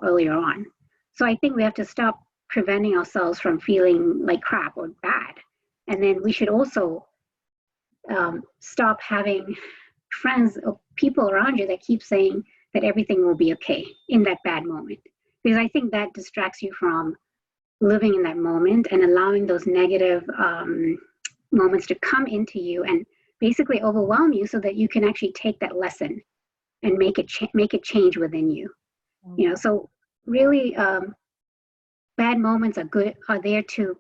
Speaker 3: earlier on. So I think we have to stop preventing ourselves from feeling like crap or bad, and then we should also stop having friends or people around you that keep saying that everything will be okay in that bad moment, because I think that distracts you from living in that moment and allowing those negative moments to come into you and basically overwhelm you so that you can actually take that lesson and make it change within you. Mm-hmm. So really bad moments are there to,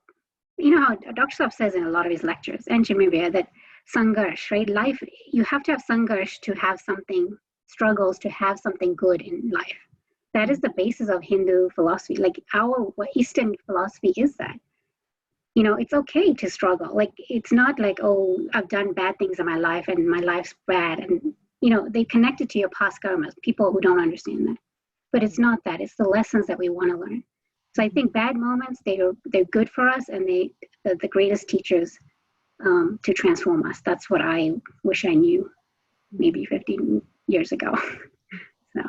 Speaker 3: how Dr. Saab says in a lot of his lectures and Jimivya, that sangarsh, right? Life, you have to have sangarsh to have something, struggles to have something good in life. That is the basis of Hindu philosophy. Like our Eastern philosophy is that, it's okay to struggle. Like, it's not like, oh, I've done bad things in my life and my life's bad. And, they connect it to your past karmas, people who don't understand that. But it's not that. It's the lessons that we want to learn. So I think bad moments, they're good for us, and they're the greatest teachers to transform us. That's what I wish I knew maybe 15 years ago. So.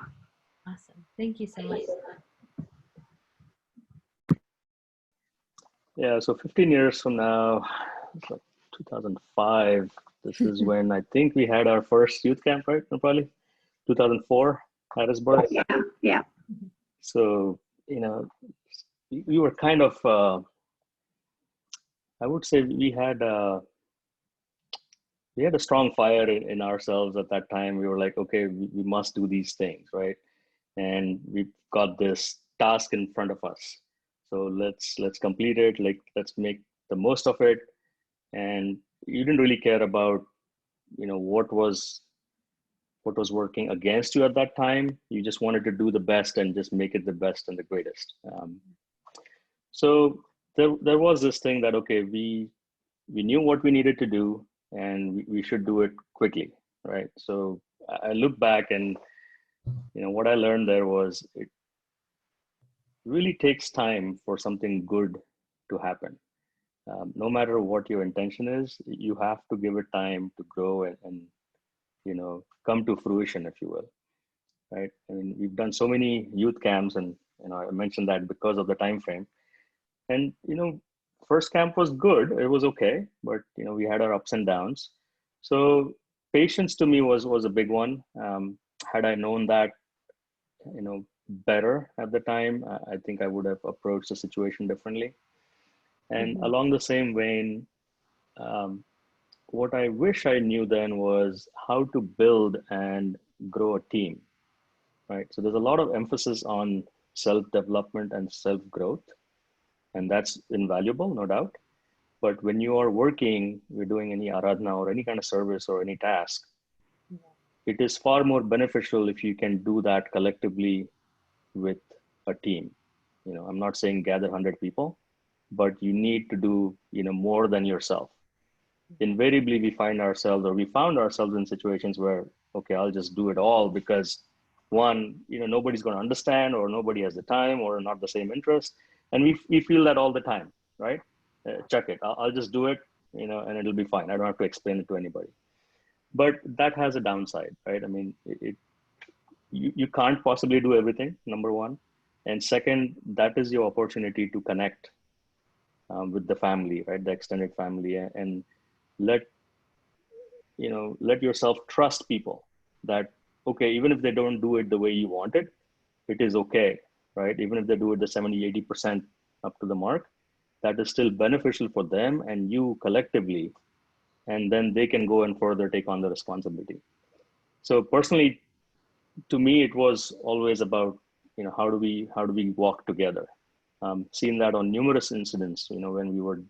Speaker 1: Awesome. Thank you so much.
Speaker 4: Yeah, so 15 years from now, it's like 2005. This is when I think we had our first youth camp, right, Nepali? 2004. Harrisburg.
Speaker 3: Yeah, yeah.
Speaker 4: So, you know, we were kind of, I would say we had a strong fire in ourselves at that time. We were like, okay, we must do these things, right? And we've got this task in front of us. So let's complete it. Like, let's make the most of it. And you didn't really care about, you know, what was working against you at that time. You just wanted to do the best and just make it the best and the greatest. So there was this thing that, okay, we knew what we needed to do, and we should do it quickly, right? So I look back, and you know what I learned there was it really takes time for something good to happen. No matter what your intention is, you have to give it time to grow and you know, come to fruition, if you will, right? I mean, we've done so many youth camps, and you know, I mentioned that because of the time frame. And you know, first camp was good; it was okay, but you know, we had our ups and downs. So patience to me was a big one. Had I known that, you know, better at the time, I think I would have approached the situation differently. And
Speaker 1: Mhm.
Speaker 4: along the same vein, um, what I wish I knew then was how to build and grow a team, right? So there's a lot of emphasis on self development and self growth, and that's invaluable, no doubt. But when you are working, you're doing any aradhana or any kind of service or any task, it is far more beneficial if you can do that collectively with a team. You know, I'm not saying gather 100 people, but you need to do, you know, more than yourself. Invariably we find ourselves, or we found ourselves in situations where, okay, I'll just do it all because one, you know, nobody's going to understand, or nobody has the time, or not the same interest. And we feel that all the time, right? Check it, I'll just do it, you know, and it'll be fine. I don't have to explain it to anybody. But that has a downside, right? I mean, you can't possibly do everything, number one. And second, that is your opportunity to connect with the family, right? The extended family, and let let yourself trust people that, okay, even if they don't do it the way you want it, it is okay, right? Even if they do it the 70-80% up to the mark, that is still beneficial for them and you collectively, and then they can go and further take on the responsibility. So personally, to me, it was always about, you know, how do we walk together. Seen that on numerous incidents, you know, when we were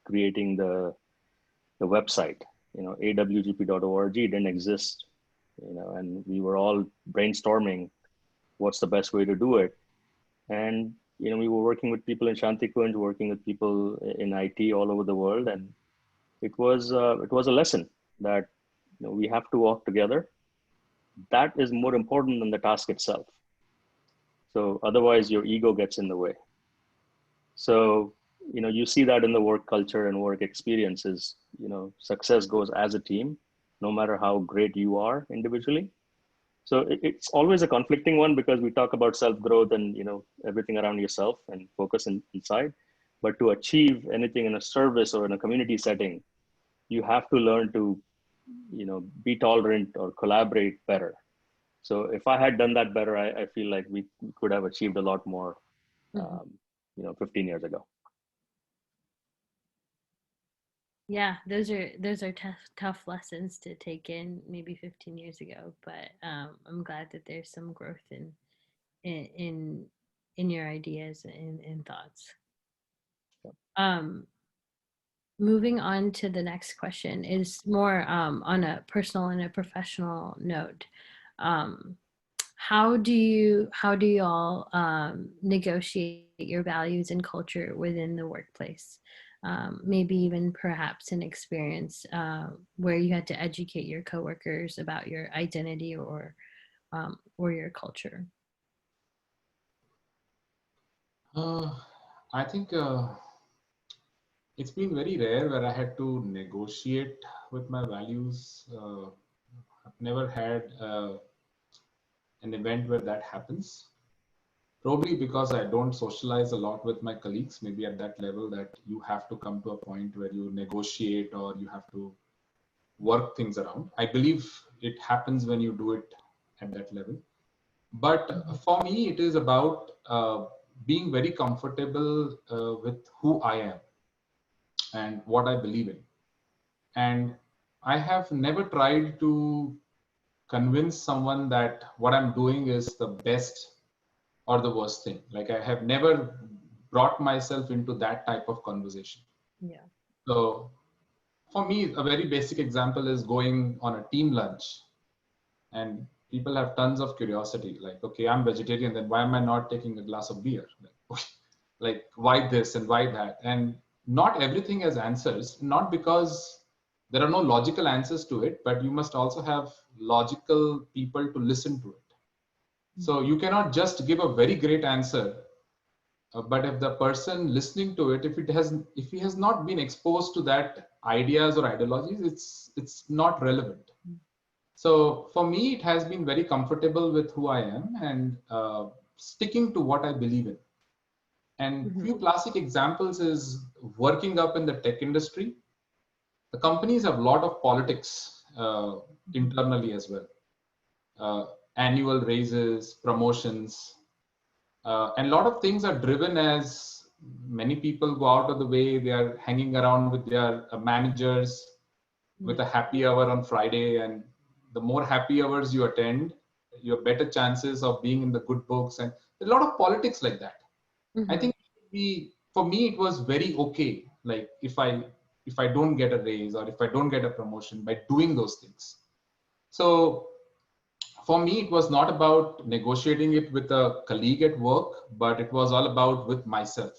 Speaker 4: creating the website, you know, awgp.org didn't exist, you know, and we were all brainstorming what's the best way to do it. And, you know, we were working with people in Shantikunj, working with people in IT all over the world. And it was a lesson that, you know, we have to walk together. That is more important than the task itself. So otherwise your ego gets in the way. So, you know, you see that in the work culture and work experiences, you know, success goes as a team, no matter how great you are individually. So it's always a conflicting one because we talk about self-growth and, you know, everything around yourself and focus inside. But to achieve anything in a service or in a community setting, you have to learn to, you know, be tolerant or collaborate better. So if I had done that better, I feel like we could have achieved a lot more,
Speaker 1: Mhm.
Speaker 4: you know, 15 years ago.
Speaker 1: Yeah, those are tough lessons to take in maybe 15 years ago, but I'm glad that there's some growth in in, in your ideas and thoughts. Um, Moving on to the next question is more on a personal and a professional note. Um, how do you all negotiate your values and culture within the workplace? Maybe even perhaps an experience where you had to educate your coworkers about your identity or your culture.
Speaker 2: I think it's been very rare where I had to negotiate with my values. I've never had an event where that happens. Probably because I don't socialize a lot with my colleagues, maybe at that level that you have to come to a point where you negotiate or you have to work things around. I believe it happens when you do it at that level. But for me, it is about being very comfortable with who I am and what I believe in. And I have never tried to convince someone that what I'm doing is the best or the worst thing. Like, I have never brought myself into that type of conversation.
Speaker 1: Yeah.
Speaker 2: So for me, a very basic example is going on a team lunch, and people have tons of curiosity. Like, okay, I'm vegetarian, then why am I not taking a glass of beer? Like, why this and why that? And not everything has answers, not because there are no logical answers to it, but you must also have logical people to listen to it. So you cannot just give a very great answer, but if the person listening to it, if he has not been exposed to that ideas or ideologies, it's not relevant. So for me, it has been very comfortable with who I am and sticking to what I believe in. And few classic examples is working up in the tech industry. The companies have a lot of politics internally as well. Annual raises, promotions, and a lot of things are driven as many people go out of the way. They are hanging around with their managers with a happy hour on Friday. And the more happy hours you attend, your better chances of being in the good books. And a lot of politics like that. I think for me, it was very okay. Like, if I don't get a raise or if I don't get a promotion by doing those things. So for me, it was not about negotiating it with a colleague at work, but it was all about with myself.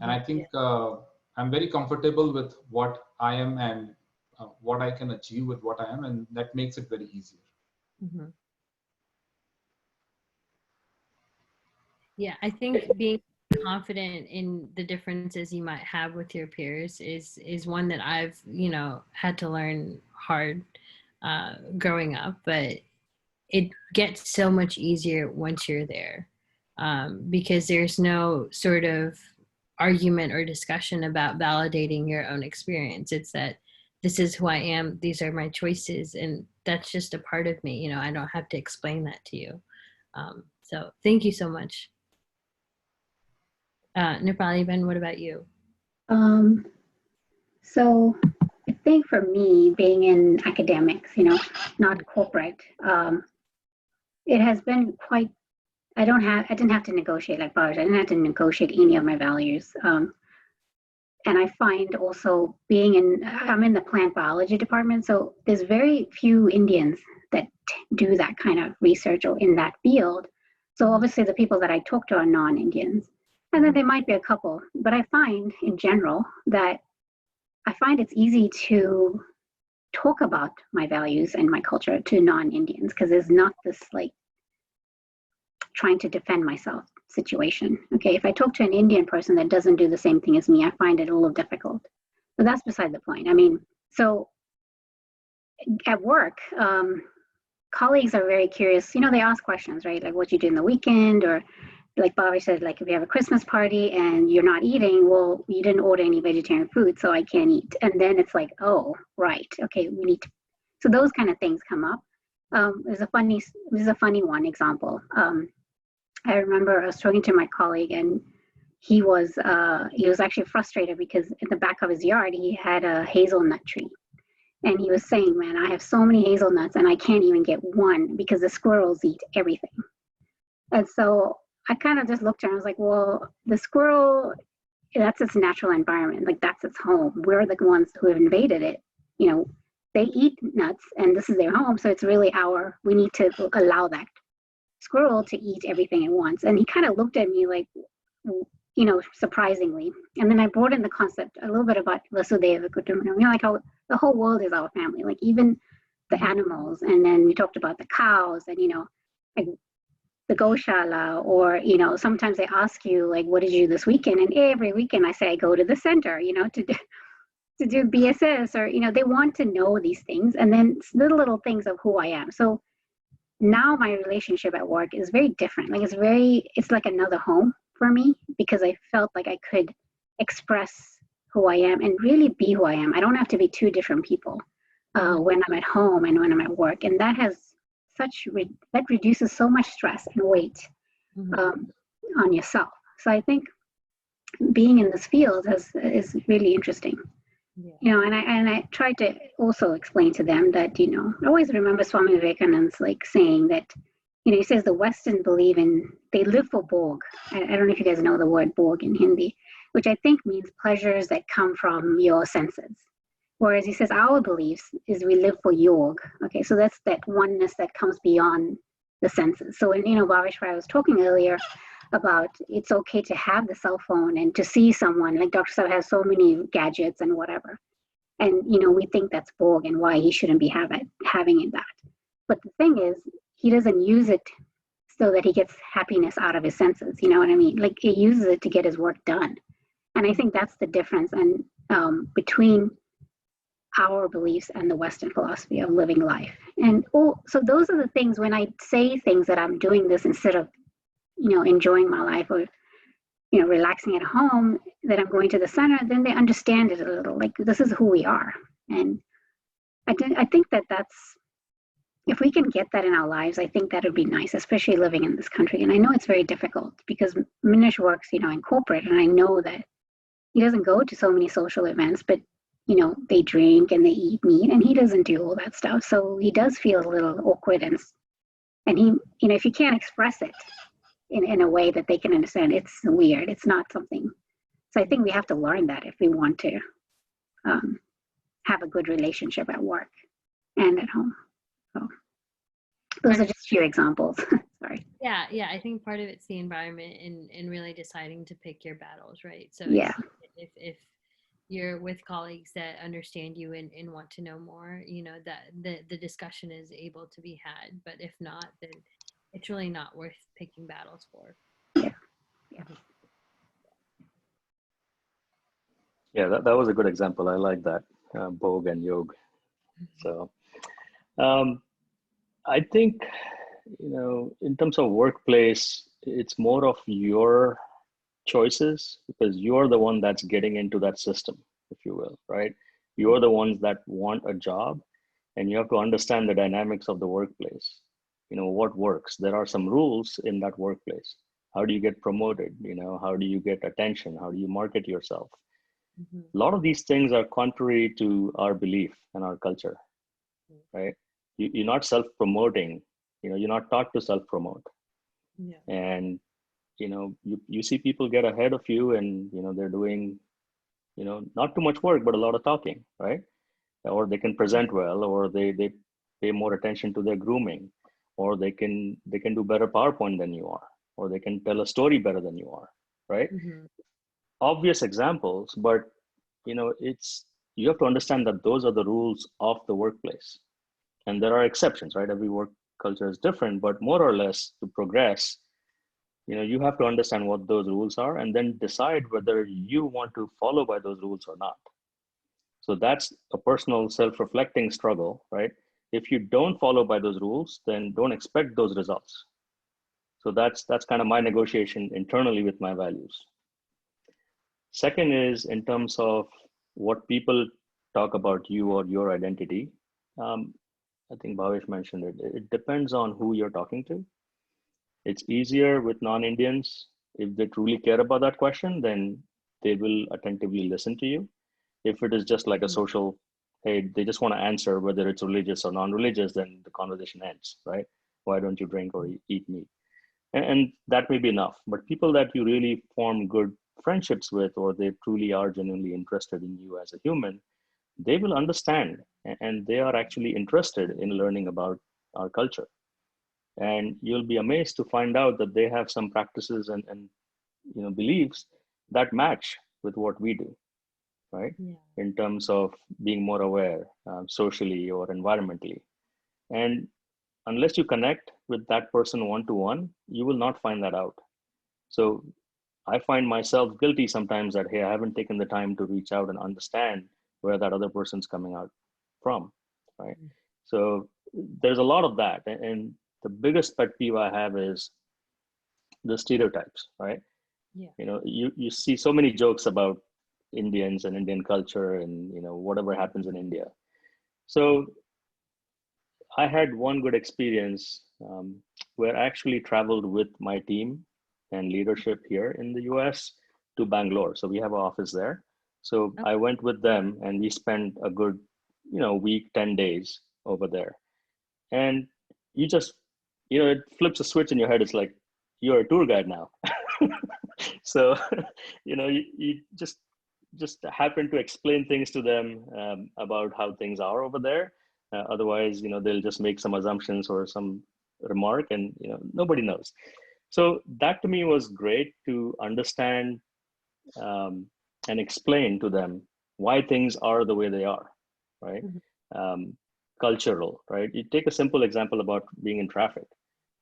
Speaker 2: And I think I'm very comfortable with what I am and what I can achieve with what I am, and that makes it very easier.
Speaker 1: Yeah, I think being confident in the differences you might have with your peers is one that I've had to learn hard growing up, but it gets so much easier once you're there, because there's no sort of argument or discussion about validating your own experience. It's that this is who I am, these are my choices, and that's just a part of me. I don't have to explain that to you. So thank you so much. Nirpali, Ben, what about you?
Speaker 3: So I think for me, being in academics, not corporate, it has been quite, I didn't have to negotiate like Baj. I didn't have to negotiate any of my values. And I find also I'm in the plant biology department, so there's very few Indians that do that kind of research or in that field. So obviously the people that I talk to are non-Indians. And then there might be a couple, but I find in general that it's easy to talk about my values and my culture to non-Indians, because there's not this like trying to defend myself situation. Okay, if I talk to an Indian person that doesn't do the same thing as me, I find it a little difficult. But that's beside the point. I mean, so at work, colleagues are very curious. They ask questions, right? Like what you do in the weekend, or like Bobby said, like if you have a Christmas party and you're not eating, well, you didn't order any vegetarian food, so I can't eat. And then it's like, oh, right, okay, we need to. So those kind of things come up. There's a funny one example. I remember I was talking to my colleague, and he was actually frustrated because in the back of his yard he had a hazelnut tree, and he was saying, "Man, I have so many hazelnuts and I can't even get one because the squirrels eat everything." And so I kind of just looked at him. I was like, "Well, the squirrel, that's its natural environment. Like that's its home. We're the ones who have invaded it. They eat nuts, and this is their home. So it's really we need to allow that squirrel to eat everything at once." And he kind of looked at me like, surprisingly. And then I brought in the concept a little bit about Vasudeva Kutumbakam, like how the whole world is our family, like even the animals. And then we talked about the cows and, like the Goshala, or, sometimes they ask you like, what did you do this weekend? And every weekend I say, I go to the center, to do BSS, or, they want to know these things. And then little things of who I am. So now my relationship at work is very different. Like it's like another home for me, because I felt like I could express who I am and really be who I am. I don't have to be two different people when I'm at home and when I'm at work. And that has that reduces so much stress and weight on yourself. So I think being in this field is really interesting.
Speaker 1: Yeah.
Speaker 3: And I tried to also explain to them that, I always remember Swami Vivekananda's like saying that, he says the Western they live for Bhog. I don't know if you guys know the word Bhog in Hindi, which I think means pleasures that come from your senses. Whereas he says our beliefs is we live for Yog. Okay, so that's that oneness that comes beyond the senses. So when, Bhaveshwar was talking earlier about it's okay to have the cell phone and to see someone, like Dr. Saab has so many gadgets and whatever. And, we think that's Bhog and why he shouldn't be having it that. But the thing is, he doesn't use it so that he gets happiness out of his senses. You know what I mean? Like he uses it to get his work done. And I think that's the difference between our beliefs and the Western philosophy of living life. And so those are the things when I say things that I'm doing this instead of, enjoying my life or, relaxing at home, that I'm going to the center, then they understand it a little, like this is who we are. And I think that's, if we can get that in our lives, I think that would be nice, especially living in this country. And I know it's very difficult because Minish works, in corporate, and I know that he doesn't go to so many social events, but they drink and they eat meat, and he doesn't do all that stuff. So he does feel a little awkward, and he, if you can't express it in a way that they can understand, it's weird. It's not something. So I think we have to learn that if we want to have a good relationship at work and at home. So those are just a few examples. Sorry.
Speaker 1: Yeah. I think part of it's the environment and really deciding to pick your battles, right? So
Speaker 3: yeah,
Speaker 1: if you're with colleagues that understand you and want to know more, that the discussion is able to be had. But if not, then it's really not worth picking battles for.
Speaker 3: Yeah.
Speaker 4: Yeah, that was a good example. I like that, Bhog and Yog. So I think, in terms of workplace, it's more of your choices because you're the one that's getting into that system, if you will, right? You're the ones that want a job, and you have to understand the dynamics of the workplace. What works. There are some rules in that workplace. How do you get promoted? How do you get attention? How do you market yourself?
Speaker 1: Mm-hmm.
Speaker 4: A lot of these things are contrary to our belief and our culture, right? You're not self-promoting. You're not taught to self-promote.
Speaker 1: Yeah.
Speaker 4: And you see people get ahead of you, and they're doing not too much work but a lot of talking, right? Or they can present well, or they pay more attention to their grooming, or they can do better PowerPoint than you are, or they can tell a story better than you are, right?
Speaker 1: Mm-hmm.
Speaker 4: Obvious examples, but you have to understand that those are the rules of the workplace, and there are exceptions, right? Every work culture is different, but more or less to progress, you have to understand what those rules are and then decide whether you want to follow by those rules or not. So that's a personal self-reflecting struggle, right? If you don't follow by those rules, then don't expect those results. So that's kind of my negotiation internally with my values. Second is in terms of what people talk about you or your identity. I think Bhavesh mentioned it. It depends on who you're talking to. It's easier with non-Indians. If they truly care about that question, then they will attentively listen to you. If it is just like a social, hey, they just want to answer whether it's religious or non-religious, then the conversation ends, right? Why don't you drink or eat meat? And that may be enough. But people that you really form good friendships with, or they truly are genuinely interested in you as a human, they will understand, and they are actually interested in learning about our culture. And you'll be amazed to find out that they have some practices and beliefs that match with what we do, right?
Speaker 1: Yeah.
Speaker 4: In terms of being more aware socially or environmentally. And unless you connect with that person one-to-one, you will not find that out. So I find myself guilty sometimes that, hey, I haven't taken the time to reach out and understand where that other person's coming out from, right? So there's a lot of that. And the biggest pet peeve I have is the stereotypes, right?
Speaker 1: Yeah.
Speaker 4: You see so many jokes about Indians and Indian culture and, whatever happens in India. So I had one good experience where I actually traveled with my team and leadership here in the US to Bangalore. So we have an office there. So I went with them and we spent a good, week, 10 days over there. And you just, it flips a switch in your head. It's like, you're a tour guide now. So, you just happen to explain things to them about how things are over there. Otherwise, they'll just make some assumptions or some remark and, nobody knows. So that to me was great to understand and explain to them why things are the way they are, right? Cultural, right? You take a simple example about being in traffic.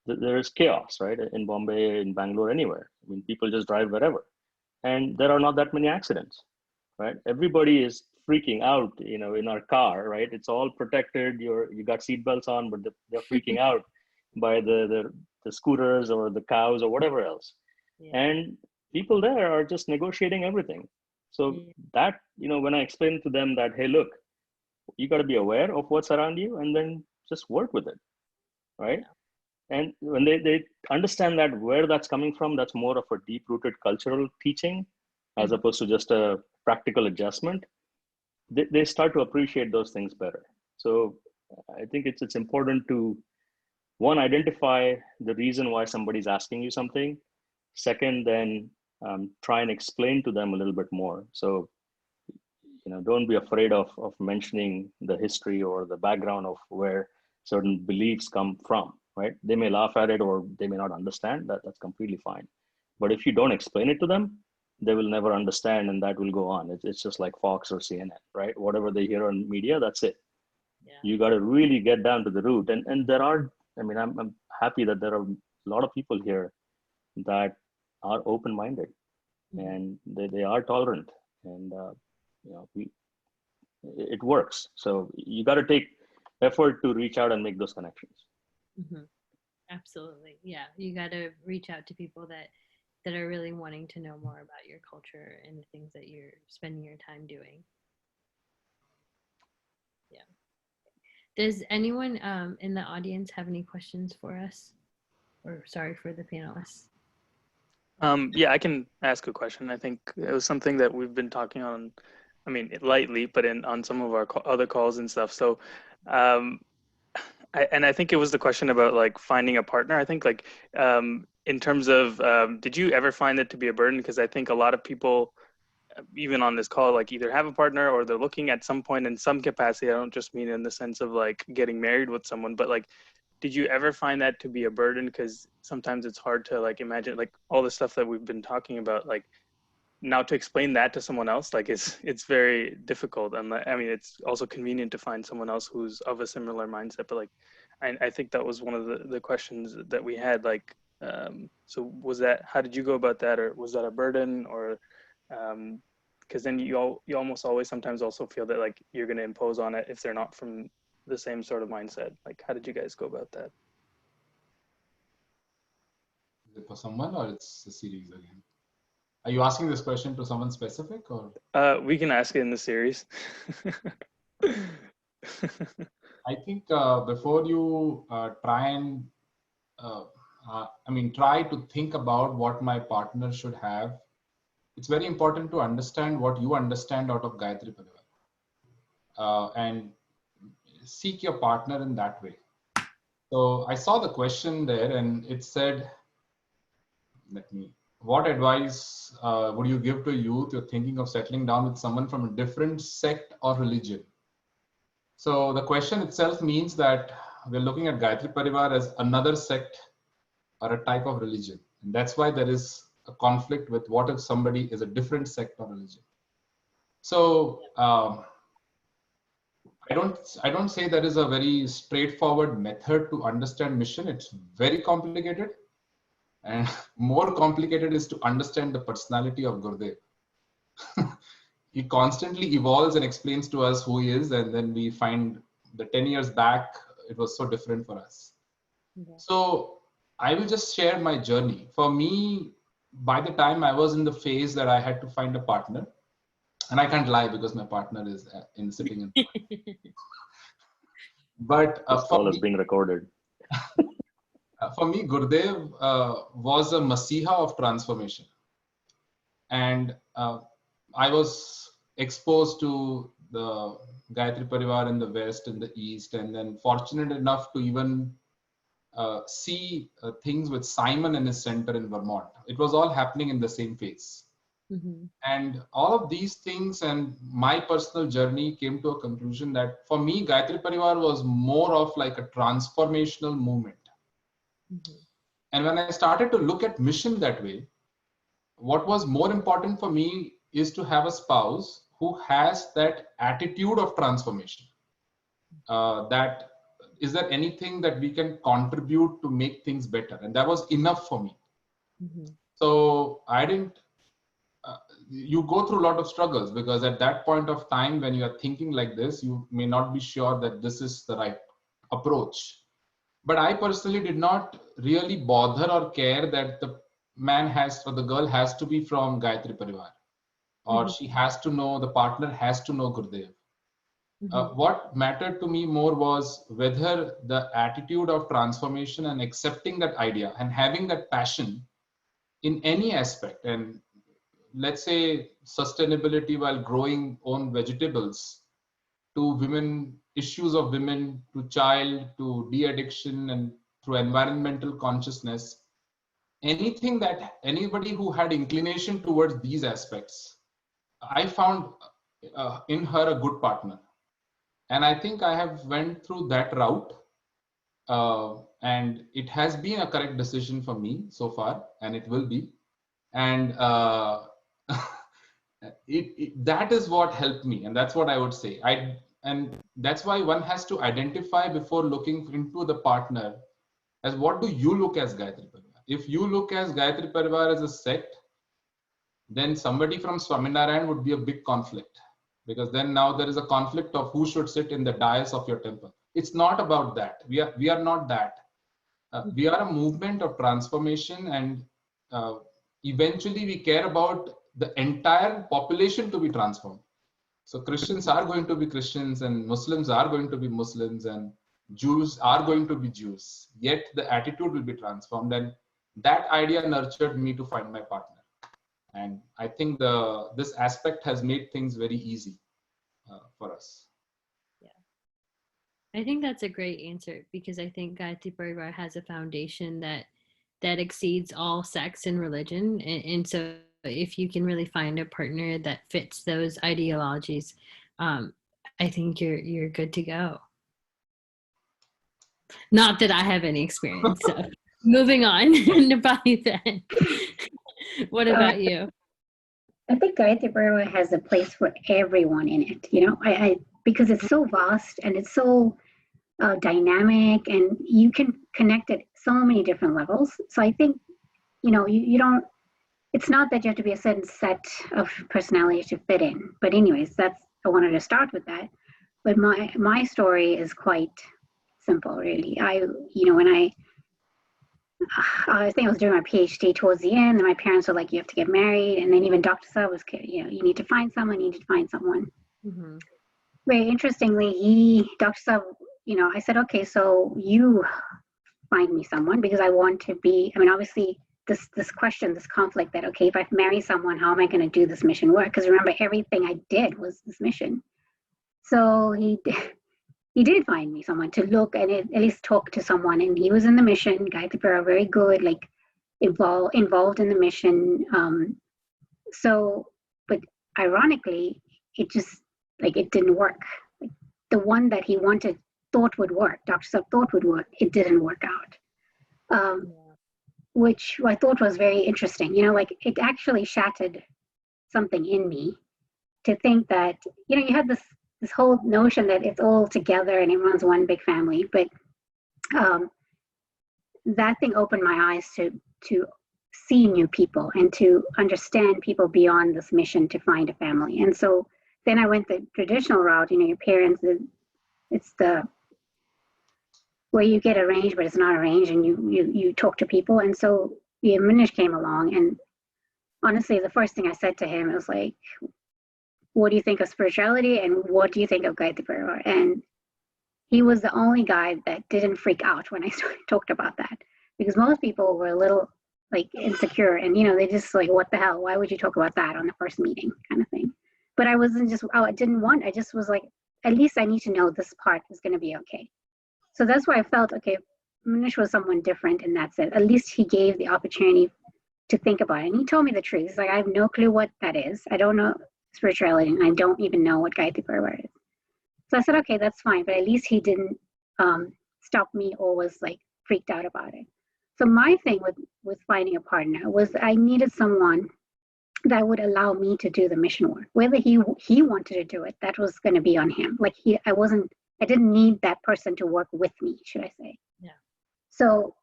Speaker 4: There is chaos, right? In Bombay, in Bangalore, anywhere. I mean, people just drive wherever. And there are not that many accidents, right? Everybody is freaking out, in our car, right? It's all protected. You got seatbelts on, but they're freaking out by the scooters or the cows or whatever else. Yeah. And people there are just negotiating everything. So that, when I explain to them that, hey, look, you got to be aware of what's around you and then just work with it, right? Yeah. And when they understand that where that's coming from, that's more of a deep-rooted cultural teaching as opposed to just a practical adjustment, they start to appreciate those things better. So I think it's important to, one, identify the reason why somebody's asking you something. Second, then try and explain to them a little bit more. So, don't be afraid of mentioning the history or the background of where certain beliefs come from, right? They may laugh at it or they may not understand that. That's completely fine. But if you don't explain it to them, they will never understand, and that will go on. It's just like Fox or CNN, right? Whatever they hear on media, that's it. Yeah. You got to really get down to the root. And there are, I'm happy that there are a lot of people here that are open-minded and they are tolerant, and it works. So you got to take effort to reach out and make those connections.
Speaker 1: Absolutely. Yeah. You got to reach out to people that are really wanting to know more about your culture and the things that you're spending your time doing. Yeah. Does anyone in the audience have any questions for us? Or sorry, for the panelists?
Speaker 6: Yeah, I can ask a question. I think it was something that we've been talking on, lightly, but on some of our other calls and stuff. So, I think it was the question about like finding a partner. I think in terms of, did you ever find it to be a burden? Because I think a lot of people, even on this call, like either have a partner or they're looking at some point in some capacity. I don't just mean in the sense of like getting married with someone, but like, did you ever find that to be a burden? Because sometimes it's hard to like imagine like all the stuff that we've been talking about, like now to explain that to someone else, like it's very difficult. And it's also convenient to find someone else who's of a similar mindset. But like, I think that was one of the questions that we had. Like, so how did you go about that, or was that a burden, or because then you almost always sometimes also feel that like you're going to impose on it if they're not from the same sort of mindset. Like, how did you guys go about that?
Speaker 2: Is it for someone or it's a series again? Are you asking this question to someone specific or?
Speaker 6: We can ask it in the series.
Speaker 2: I think before you try and, try to think about what my partner should have, it's very important to understand what you understand out of Gayatri Parivar. And seek your partner in that way. So I saw the question there and it said, what advice would you give to youth who are thinking of settling down with someone from a different sect or religion? So the question itself means that we're looking at Gayatri Parivar as another sect or a type of religion. And that's why there is a conflict with what if somebody is a different sect or religion. So I don't say there is a very straightforward method to understand mission. It's very complicated, and more complicated is to understand the personality of Gurudev. He constantly evolves and explains to us who he is, and then we find the 10 years back, it was so different for us. Okay. So I will just share my journey. For me, by the time I was in the phase that I had to find a partner, and I can't lie because my partner is sitting in. But
Speaker 4: This call is being recorded.
Speaker 2: for me, Gurdev was a Masiha of transformation. And I was exposed to the Gayatri Parivar in the West and the East, and then fortunate enough to even see things with Simon and his center in Vermont. It was all happening in the same phase.
Speaker 1: Mm-hmm.
Speaker 2: And all of these things and my personal journey came to a conclusion that for me, Gayatri Parivar was more of like a transformational movement.
Speaker 1: Mm-hmm.
Speaker 2: And when I started to look at mission that way, what was more important for me is to have a spouse who has that attitude of transformation. That is there anything that we can contribute to make things better? And that was enough for me.
Speaker 1: Mm-hmm.
Speaker 2: So I didn't, you go through a lot of struggles because at that point of time, when you are thinking like this, you may not be sure that this is the right approach. But I personally did not really bother or care that the man has or the girl has to be from Gayatri Parivar, or
Speaker 1: Mm-hmm.
Speaker 2: she has to know, the partner has to know Gurdev.
Speaker 1: Mm-hmm.
Speaker 2: What mattered to me more was whether the attitude of transformation and accepting that idea and having that passion in any aspect, and let's say sustainability while growing own vegetables, to women, issues of women, to child, to de-addiction, and through environmental consciousness, anything that anybody who had inclination towards these aspects, I found in her a good partner. And I think I have went through that route, and it has been a correct decision for me so far, and it will be. And that is what helped me, and that's what I would say. And that's why one has to identify before looking into the partner as what do you look as Gayatri Parivar. If you look as Gayatri Parivar as a sect, then somebody from Swaminarayan would be a big conflict, because then now there is a conflict of who should sit in the dais of your temple. It's not about that. We are not that. We are a movement of transformation, and eventually we care about the entire population to be transformed. So Christians are going to be Christians, and Muslims are going to be Muslims, and Jews are going to be Jews. Yet the attitude will be transformed, and that idea nurtured me to find my partner. And I think this aspect has made things very easy for us.
Speaker 1: I think that's a great answer, because I think Gayatri Parivar has a foundation that exceeds all sects and religion, and so if you can really find a partner that fits those ideologies, I think you're good to go. Not that I have any experience. So moving on, Nepali then. What about you?
Speaker 3: I think Gayatri Parivar has a place for everyone in it. You know, I because it's so vast and it's so dynamic, and you can connect at so many different levels. So I think, you know, you don't. It's not that you have to be a certain set of personality to fit in. But anyways, I wanted to start with that. But my story is quite simple, really. When I think I was doing my PhD towards the end, and my parents were like, you have to get married. And then even Dr. Saab was, you need to find someone,
Speaker 1: Mm-hmm.
Speaker 3: Very interestingly, Dr. Saab, I said, okay, so you find me someone, because I want to be, obviously this question, this conflict that, okay, if I marry someone, how am I going to do this mission work? Because remember, everything I did was this mission. So he did find me someone to look and at least talk to someone, and he was in the mission. Gayatri Parivar, very good, like involved in the mission. But ironically, it just it didn't work. Like, the one that he thought would work, Dr. Saab thought would work, it didn't work out. Which I thought was very interesting. It actually shattered something in me to think that, you had this whole notion that it's all together and everyone's one big family. But that thing opened my eyes to see new people and to understand people beyond this mission to find a family. And so then I went the traditional route. Your parents, it's the where you get arranged, but it's not arranged, and you talk to people. And so the Minish came along, and honestly, the first thing I said to him was like, what do you think of spirituality, and what do you think of Gayatri Parivar? And he was the only guy that didn't freak out when I talked about that, because most people were a little like insecure and, they just like, what the hell? Why would you talk about that on the first meeting kind of thing? But I wasn't just, I just was like, at least I need to know this part is going to be okay. So that's why I felt, okay, Manish was someone different in that sense. At least he gave the opportunity to think about it. And he told me the truth. He's like, I have no clue what that is. I don't know spirituality, and I don't even know what Gayatri Parivar is. So I said, okay, that's fine. But at least he didn't stop me or was like freaked out about it. So my thing with finding a partner was I needed someone that would allow me to do the mission work. Whether he wanted to do it, that was going to be on him. Like I didn't need that person to work with me, should I say.
Speaker 1: Yeah.
Speaker 3: So,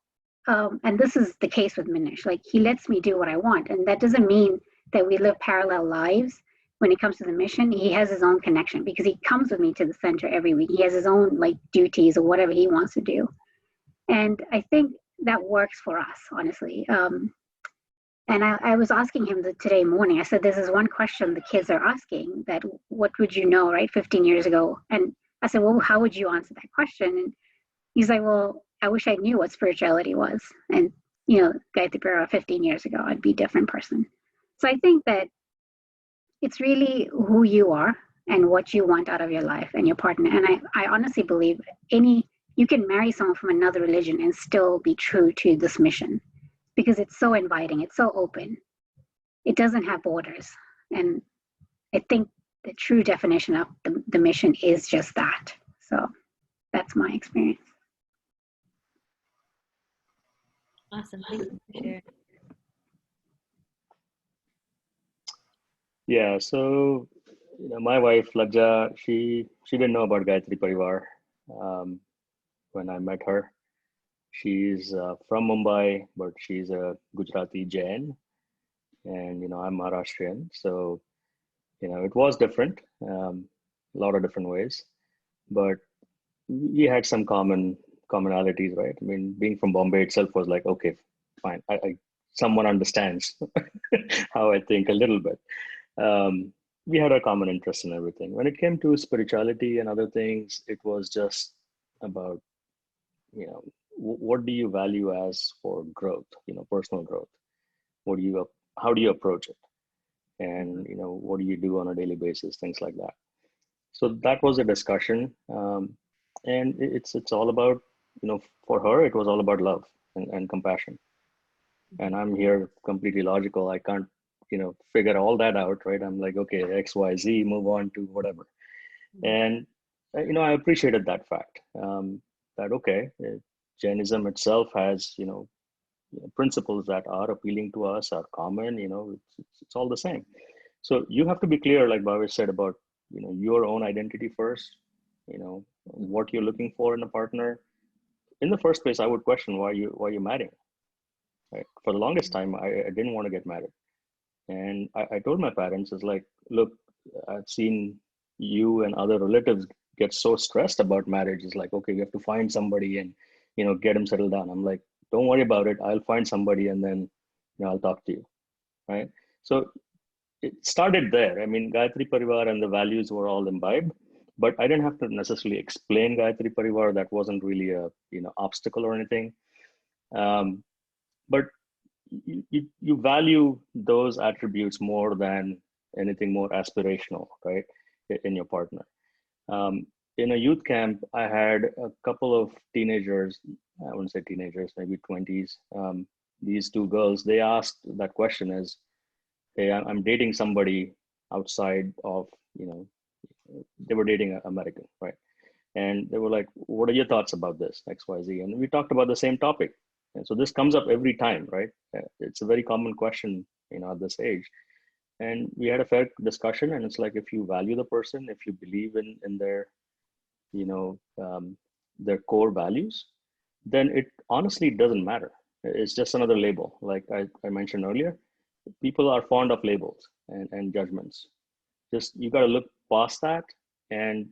Speaker 3: and this is the case with Manish. Like, he lets me do what I want. And that doesn't mean that we live parallel lives. When it comes to the mission, he has his own connection because he comes with me to the center every week. He has his own like duties or whatever he wants to do. And I think that works for us, honestly. And I was asking him today morning, I said, this is one question the kids are asking, that what would you know, right, 15 years ago? And I said, well, how would you answer that question? And he's like, well, I wish I knew what spirituality was. And, Gayatri Parivar 15 years ago, I'd be a different person. So I think that it's really who you are and what you want out of your life and your partner. And I honestly believe you can marry someone from another religion and still be true to this mission, because it's so inviting, it's so open. It doesn't have borders. And I think the true definition of the mission is just that. So that's my experience.
Speaker 1: Awesome. Thank you for sharing.
Speaker 4: Yeah, so my wife Lagja, she didn't know about Gayatri Parivar when I met her. She's from Mumbai, but she's a Gujarati Jain, and I'm Maharashtrian. So it was different, a lot of different ways, but we had some commonalities, right? I mean, being from Bombay itself was like, okay, fine, someone understands how I think a little bit. We had a common interest in everything. When it came to spirituality and other things, it was just about, what do you value as for growth, personal growth? How do you approach it? And, what do you do on a daily basis? Things like that. So that was a discussion. And it's all about, for her, it was all about love and compassion. And I'm here completely logical. I can't, figure all that out, right? I'm like, okay, X, Y, Z, move on to whatever. And, I appreciated that fact, that, okay, Jainism itself has, principles that are appealing to us, are common, it's all the same. So you have to be clear, like Bhavesh said, about, your own identity first, what you're looking for in a partner. In the first place, I would question why you're marrying, right? For the longest time, I didn't want to get married. And I told my parents, it's like, look, I've seen you and other relatives get so stressed about marriage. It's like, okay, you have to find somebody and, get them settled down. I'm like, don't worry about it. I'll find somebody and then, I'll talk to you, right? So it started there. I mean, Gayatri Parivar and the values were all imbibed, but I didn't have to necessarily explain Gayatri Parivar. That wasn't really a, obstacle or anything. But you value those attributes more than anything more aspirational, right, in your partner. In a youth camp, I had a couple of teenagers, I wouldn't say teenagers, maybe 20s. These two girls, they asked that question as, hey, I'm dating somebody outside of, they were dating an American, right? And they were like, what are your thoughts about this, X, Y, Z? And we talked about the same topic. And so this comes up every time, right? It's a very common question, at this age. And we had a fair discussion, and it's like, if you value the person, if you believe in their, their core values, then it honestly doesn't matter. It's just another label. Like I mentioned earlier, people are fond of labels and judgments. Just, you got to look past that. And,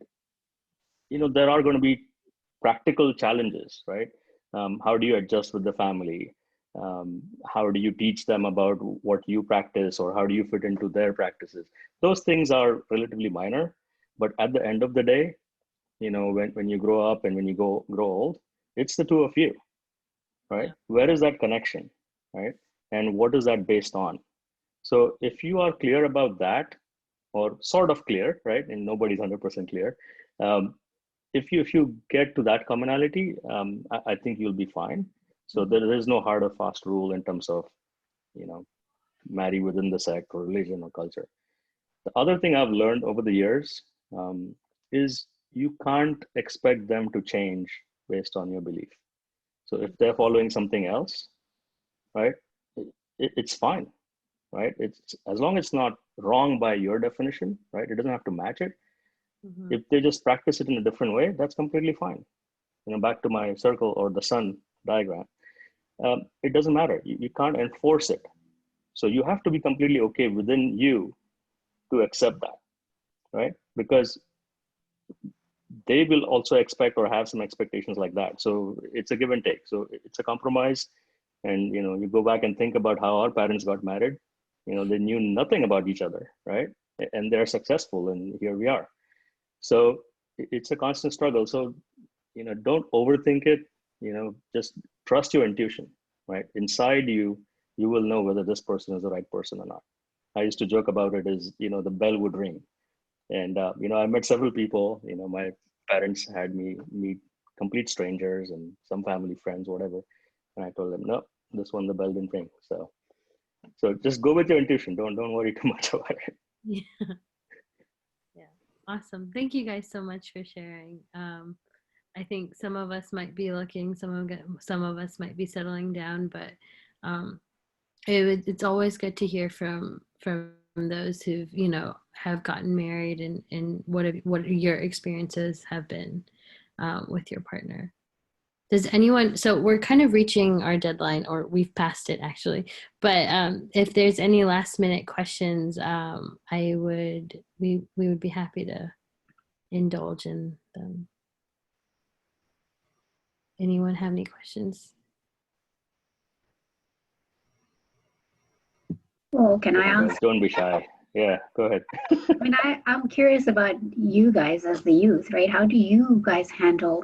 Speaker 4: there are going to be practical challenges, right? How do you adjust with the family? How do you teach them about what you practice, or how do you fit into their practices? Those things are relatively minor, but at the end of the day, when you grow up and when you grow old, it's the two of you, right? Where is that connection, right? And what is that based on? So if you are clear about that, or sort of clear, right? And nobody's 100% clear. If you get to that commonality, I think you'll be fine. So there is no hard or fast rule in terms of, marry within the sect or religion or culture. The other thing I've learned over the years is you can't expect them to change based on your belief. So if they're following something else, right, it's fine, right? It's as long as it's not wrong by your definition, right? It doesn't have to match it.
Speaker 1: Mm-hmm.
Speaker 4: If they just practice it in a different way, that's completely fine. Back to my circle or the sun diagram. It doesn't matter. You can't enforce it. So you have to be completely okay within you to accept that, right? Because they will also expect or have some expectations like that. So it's a give and take. So it's a compromise. And, you go back and think about how our parents got married. They knew nothing about each other, right? And they're successful, and here we are. So it's a constant struggle. So, don't overthink it, just trust your intuition, right? Inside you will know whether this person is the right person or not. I used to joke about it as, the bell would ring. And, I met several people, my parents had me meet complete strangers and some family friends, whatever. And I told them, no, this one, the bell didn't ring. So just go with your intuition. Don't worry too much about it.
Speaker 1: Yeah. Awesome. Thank you guys so much for sharing. I think some of us might be looking, some of us might be settling down, but it's always good to hear from those who've have gotten married and what your experiences have been with your partner. Does anyone, so we're kind of reaching our deadline, or we've passed it actually, but if there's any last minute questions, we would be happy to indulge in them. Anyone have any questions?
Speaker 3: Well, can I ask?
Speaker 4: Don't be shy. Yeah, go ahead.
Speaker 3: I'm curious about you guys as the youth, right? How do you guys handle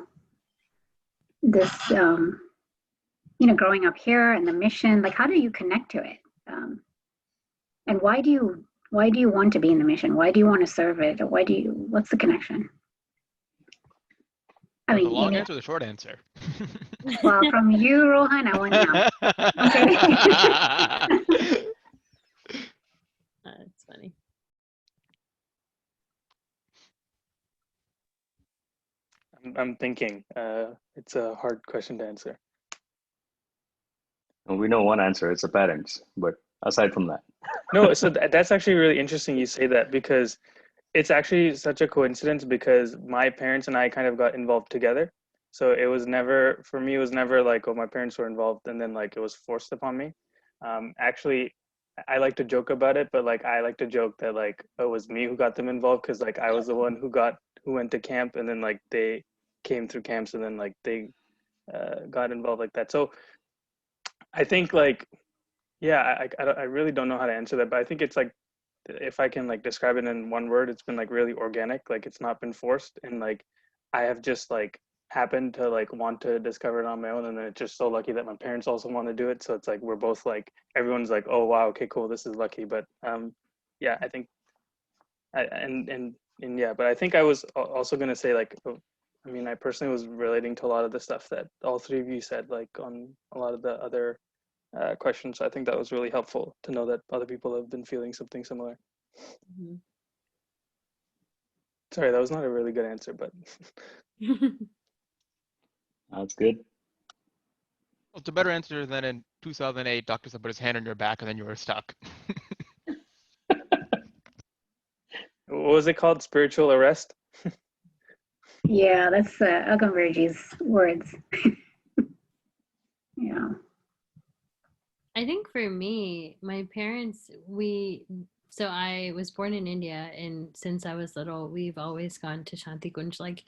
Speaker 3: this, growing up here and the mission? Like, how do you connect to it? And why do you want to be in the mission? Why do you want to serve it? Or what's the connection?
Speaker 7: I mean, the long answer or the short answer?
Speaker 3: Well, from you, Rohan, I want to know. Okay.
Speaker 1: That's funny.
Speaker 6: I'm thinking. It's a hard question to answer.
Speaker 4: And we know one answer. It's the parents. But aside from that.
Speaker 6: No, so that's actually really interesting you say that, because it's actually such a coincidence, because my parents and I kind of got involved together. So it was never, for me, it was never like, oh, my parents were involved and then like it was forced upon me. Actually, I like to joke about it, but like I like to joke that like it was me who got them involved, because like I was the one who went to camp, and then like they came through camps, and then like they got involved like that. So I think like, yeah, I really don't know how to answer that, but I think it's like, if I can like describe it in one word, it's been like really organic. Like it's not been forced, and like I have just like happened to like want to discover it on my own, and then it's just so lucky that my parents also want to do it. So it's like we're both like, everyone's like, oh wow, okay, cool, this is lucky. But yeah, I think yeah, but I think I was also gonna say like, I mean, I personally was relating to a lot of the stuff that all three of you said, like on a lot of the other questions. So I think that was really helpful to know that other people have been feeling something similar.
Speaker 1: Mm-hmm.
Speaker 6: Sorry, that was not a really good answer, but
Speaker 4: That's good.
Speaker 7: Well, it's a better answer than in 2008, doctor said put his hand on your back and then you were stuck.
Speaker 6: what was it called? Spiritual arrest?
Speaker 3: Yeah, that's Agamberji's words. Yeah.
Speaker 1: I think for me, my parents, so I was born in India, and since I was little, we've always gone to Shanti Kunj. Like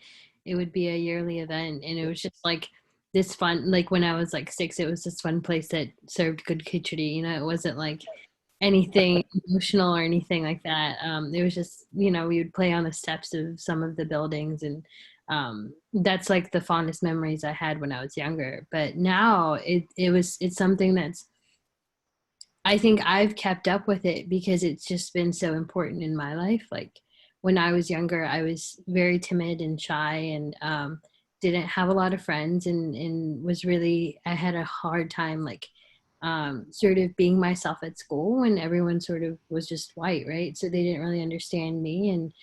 Speaker 1: it would be a yearly event, and it was just like this fun, like when I was like 6, it was this fun place that served good khichdi. It wasn't like anything emotional or anything like that. It was just, we would play on the steps of some of the buildings, and that's like the fondest memories I had when I was younger. But now it's something that's, I think I've kept up with it because it's just been so important in my life. Like when I was younger, I was very timid and shy and didn't have a lot of friends and was really, I had a hard time like sort of being myself at school when everyone sort of was just white, right? So they didn't really understand me. And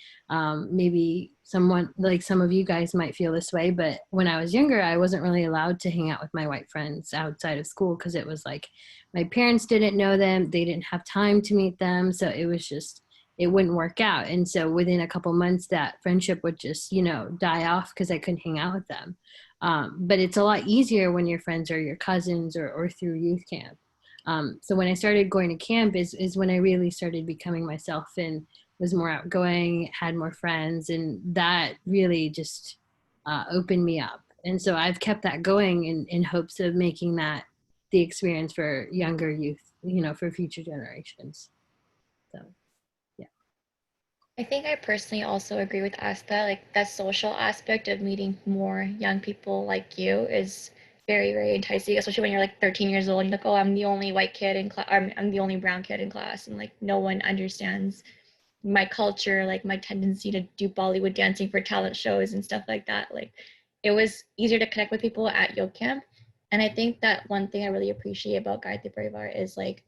Speaker 1: maybe someone like some of you guys might feel this way, but when I was younger, I wasn't really allowed to hang out with my white friends outside of school because it was like my parents didn't know them, they didn't have time to meet them, so it was just, it wouldn't work out. And so within a couple months that friendship would just, you know, die off because I couldn't hang out with them. But it's a lot easier when your friends are your cousins or through youth camp. So when I started going to camp is when I really started becoming myself and was more outgoing, had more friends, and that really just opened me up. And so I've kept that going in hopes of making that the experience for younger youth, you know, for future generations. So, yeah.
Speaker 8: I think I personally also agree with Asta. Like that social aspect of meeting more young people like you is very, very enticing, especially when you're like 13 years old and you're like, oh, I'm the only white kid in class, I'm the only brown kid in class, and like no one understands my culture, like my tendency to do Bollywood dancing for talent shows and stuff like that. Like it was easier to connect with people at yoga camp. And I think that one thing I really appreciate about Gayatri Parivar is like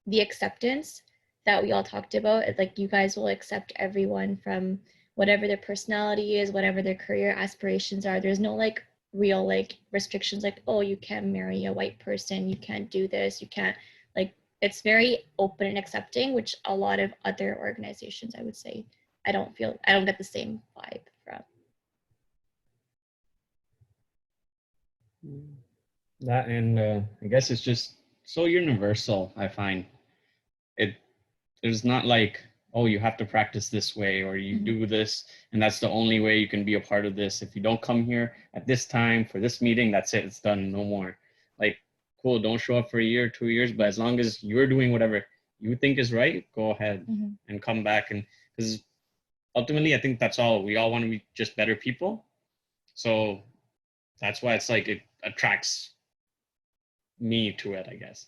Speaker 8: the acceptance that we all talked about. It's like you guys will accept everyone from whatever their personality is, whatever their career aspirations are. There's no like real like restrictions like, oh, you can't marry a white person, you can't do this, you can't, like it's very open and accepting, which a lot of other organizations, I would say, I don't get the same vibe from.
Speaker 9: That and I guess it's just so universal. I find it. There's not like, oh, you have to practice this way or you do this and that's the only way you can be a part of this. If you don't come here at this time for this meeting, that's it. It's done. No more. Like, cool. Don't show up for a year, 2 years, but as long as you're doing whatever you think is right, go ahead and come back. And because ultimately, I think that's all. We all want to be just better people. So that's why it's like it attracts me to it, I guess,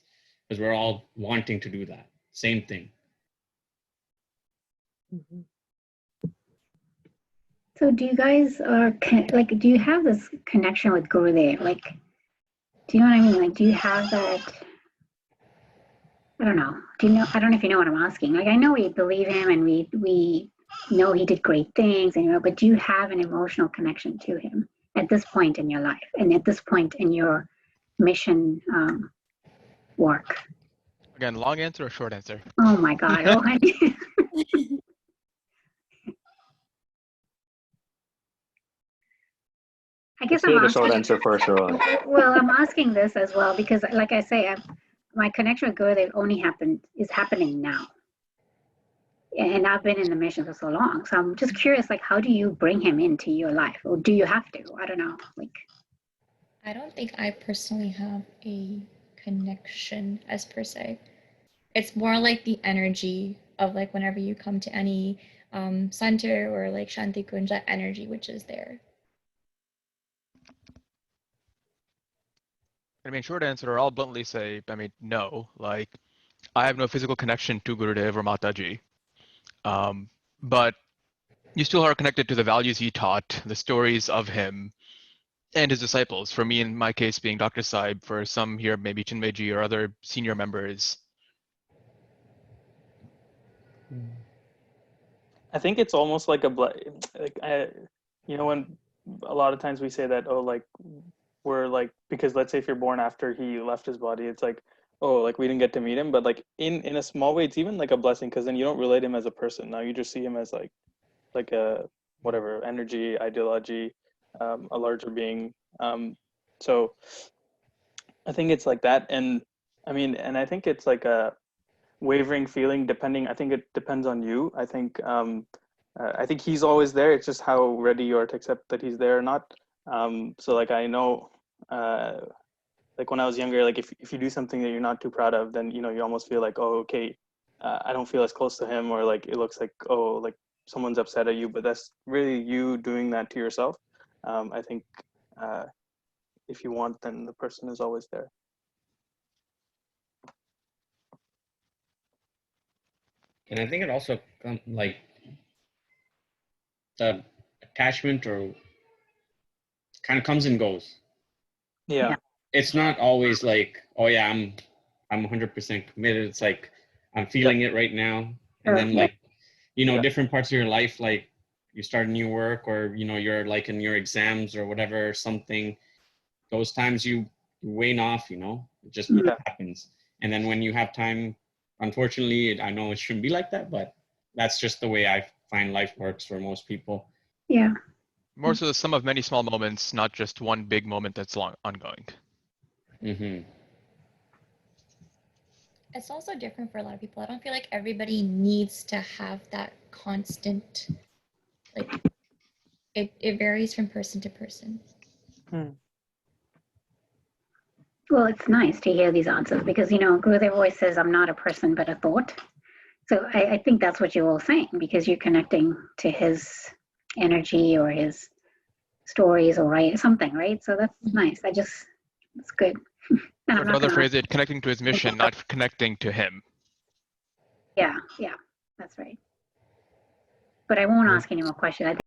Speaker 9: because we're all wanting to do that same thing.
Speaker 3: So do you guys like, do you have this connection with Gurudev? Like, do you know what I mean? Like, do you have that? I don't know. Do you know? I don't know if you know what I'm asking. Like, I know we believe him and we know he did great things, and you know, but do you have an emotional connection to him at this point in your life and at this point in your mission work?
Speaker 7: Again, long answer or short answer?
Speaker 3: Oh my God. Oh, I guess I'm
Speaker 4: the
Speaker 3: asking,
Speaker 4: short answer first, Rohan.
Speaker 3: well, I'm asking this as well because, like I say, my connection with Gurudev is happening now, and I've been in the mission for so long. So I'm just curious, like, how do you bring him into your life, or do you have to? I don't know. Like,
Speaker 8: I don't think I personally have a connection as per se. It's more like the energy of like whenever you come to any center or like Shanti Kunj, that energy which is there.
Speaker 7: I mean, short answer, or I'll bluntly say, I mean, no. Like, I have no physical connection to Gurudev or Mataji. But you still are connected to the values he taught, the stories of him, and his disciples. For me, in my case, being Dr. Saib, for some here, maybe Chinmayji or other senior members.
Speaker 6: I think it's almost like you know, when a lot of times we say that, oh, like we're like, because let's say if you're born after he left his body, it's like, oh, like we didn't get to meet him, but like in a small way, it's even like a blessing because then you don't relate him as a person. Now you just see him as like a whatever energy, ideology, a larger being. So I think it's like that, and I mean, and I think it's like a wavering feeling depending. I think it depends on you. I think he's always there. It's just how ready you are to accept that he's there or not. So like I know, like when I was younger, like if you do something that you're not too proud of, then you know you almost feel like, oh, okay, I don't feel as close to him, or like it looks like, oh, like someone's upset at you, but that's really you doing that to yourself. I think if you want, then the person is always there.
Speaker 9: And I think it also like the attachment or kind of comes and goes.
Speaker 6: Yeah.
Speaker 9: It's not always like, oh yeah, I'm 100% committed. It's like I'm feeling it right now, and then like different parts of your life, like you start new work, or you're like in your exams or whatever, or something. Those times you wane off. It just happens. And then when you have time, unfortunately, I know it shouldn't be like that, but that's just the way I find life works for most people.
Speaker 3: Yeah.
Speaker 7: More so the sum of many small moments, not just one big moment that's ongoing.
Speaker 9: Mm-hmm.
Speaker 8: It's also different for a lot of people. I don't feel like everybody needs to have that constant, like it varies from person to person.
Speaker 3: Well, it's nice to hear these answers because, Gurudev always says, I'm not a person, but a thought. So I think that's what you're all saying, because you're connecting to his energy or his stories or something, right? So that's nice. That's good. And
Speaker 7: Or another phrase, it connecting to his mission, not connecting to him.
Speaker 3: Yeah, that's right. But I won't ask any more questions.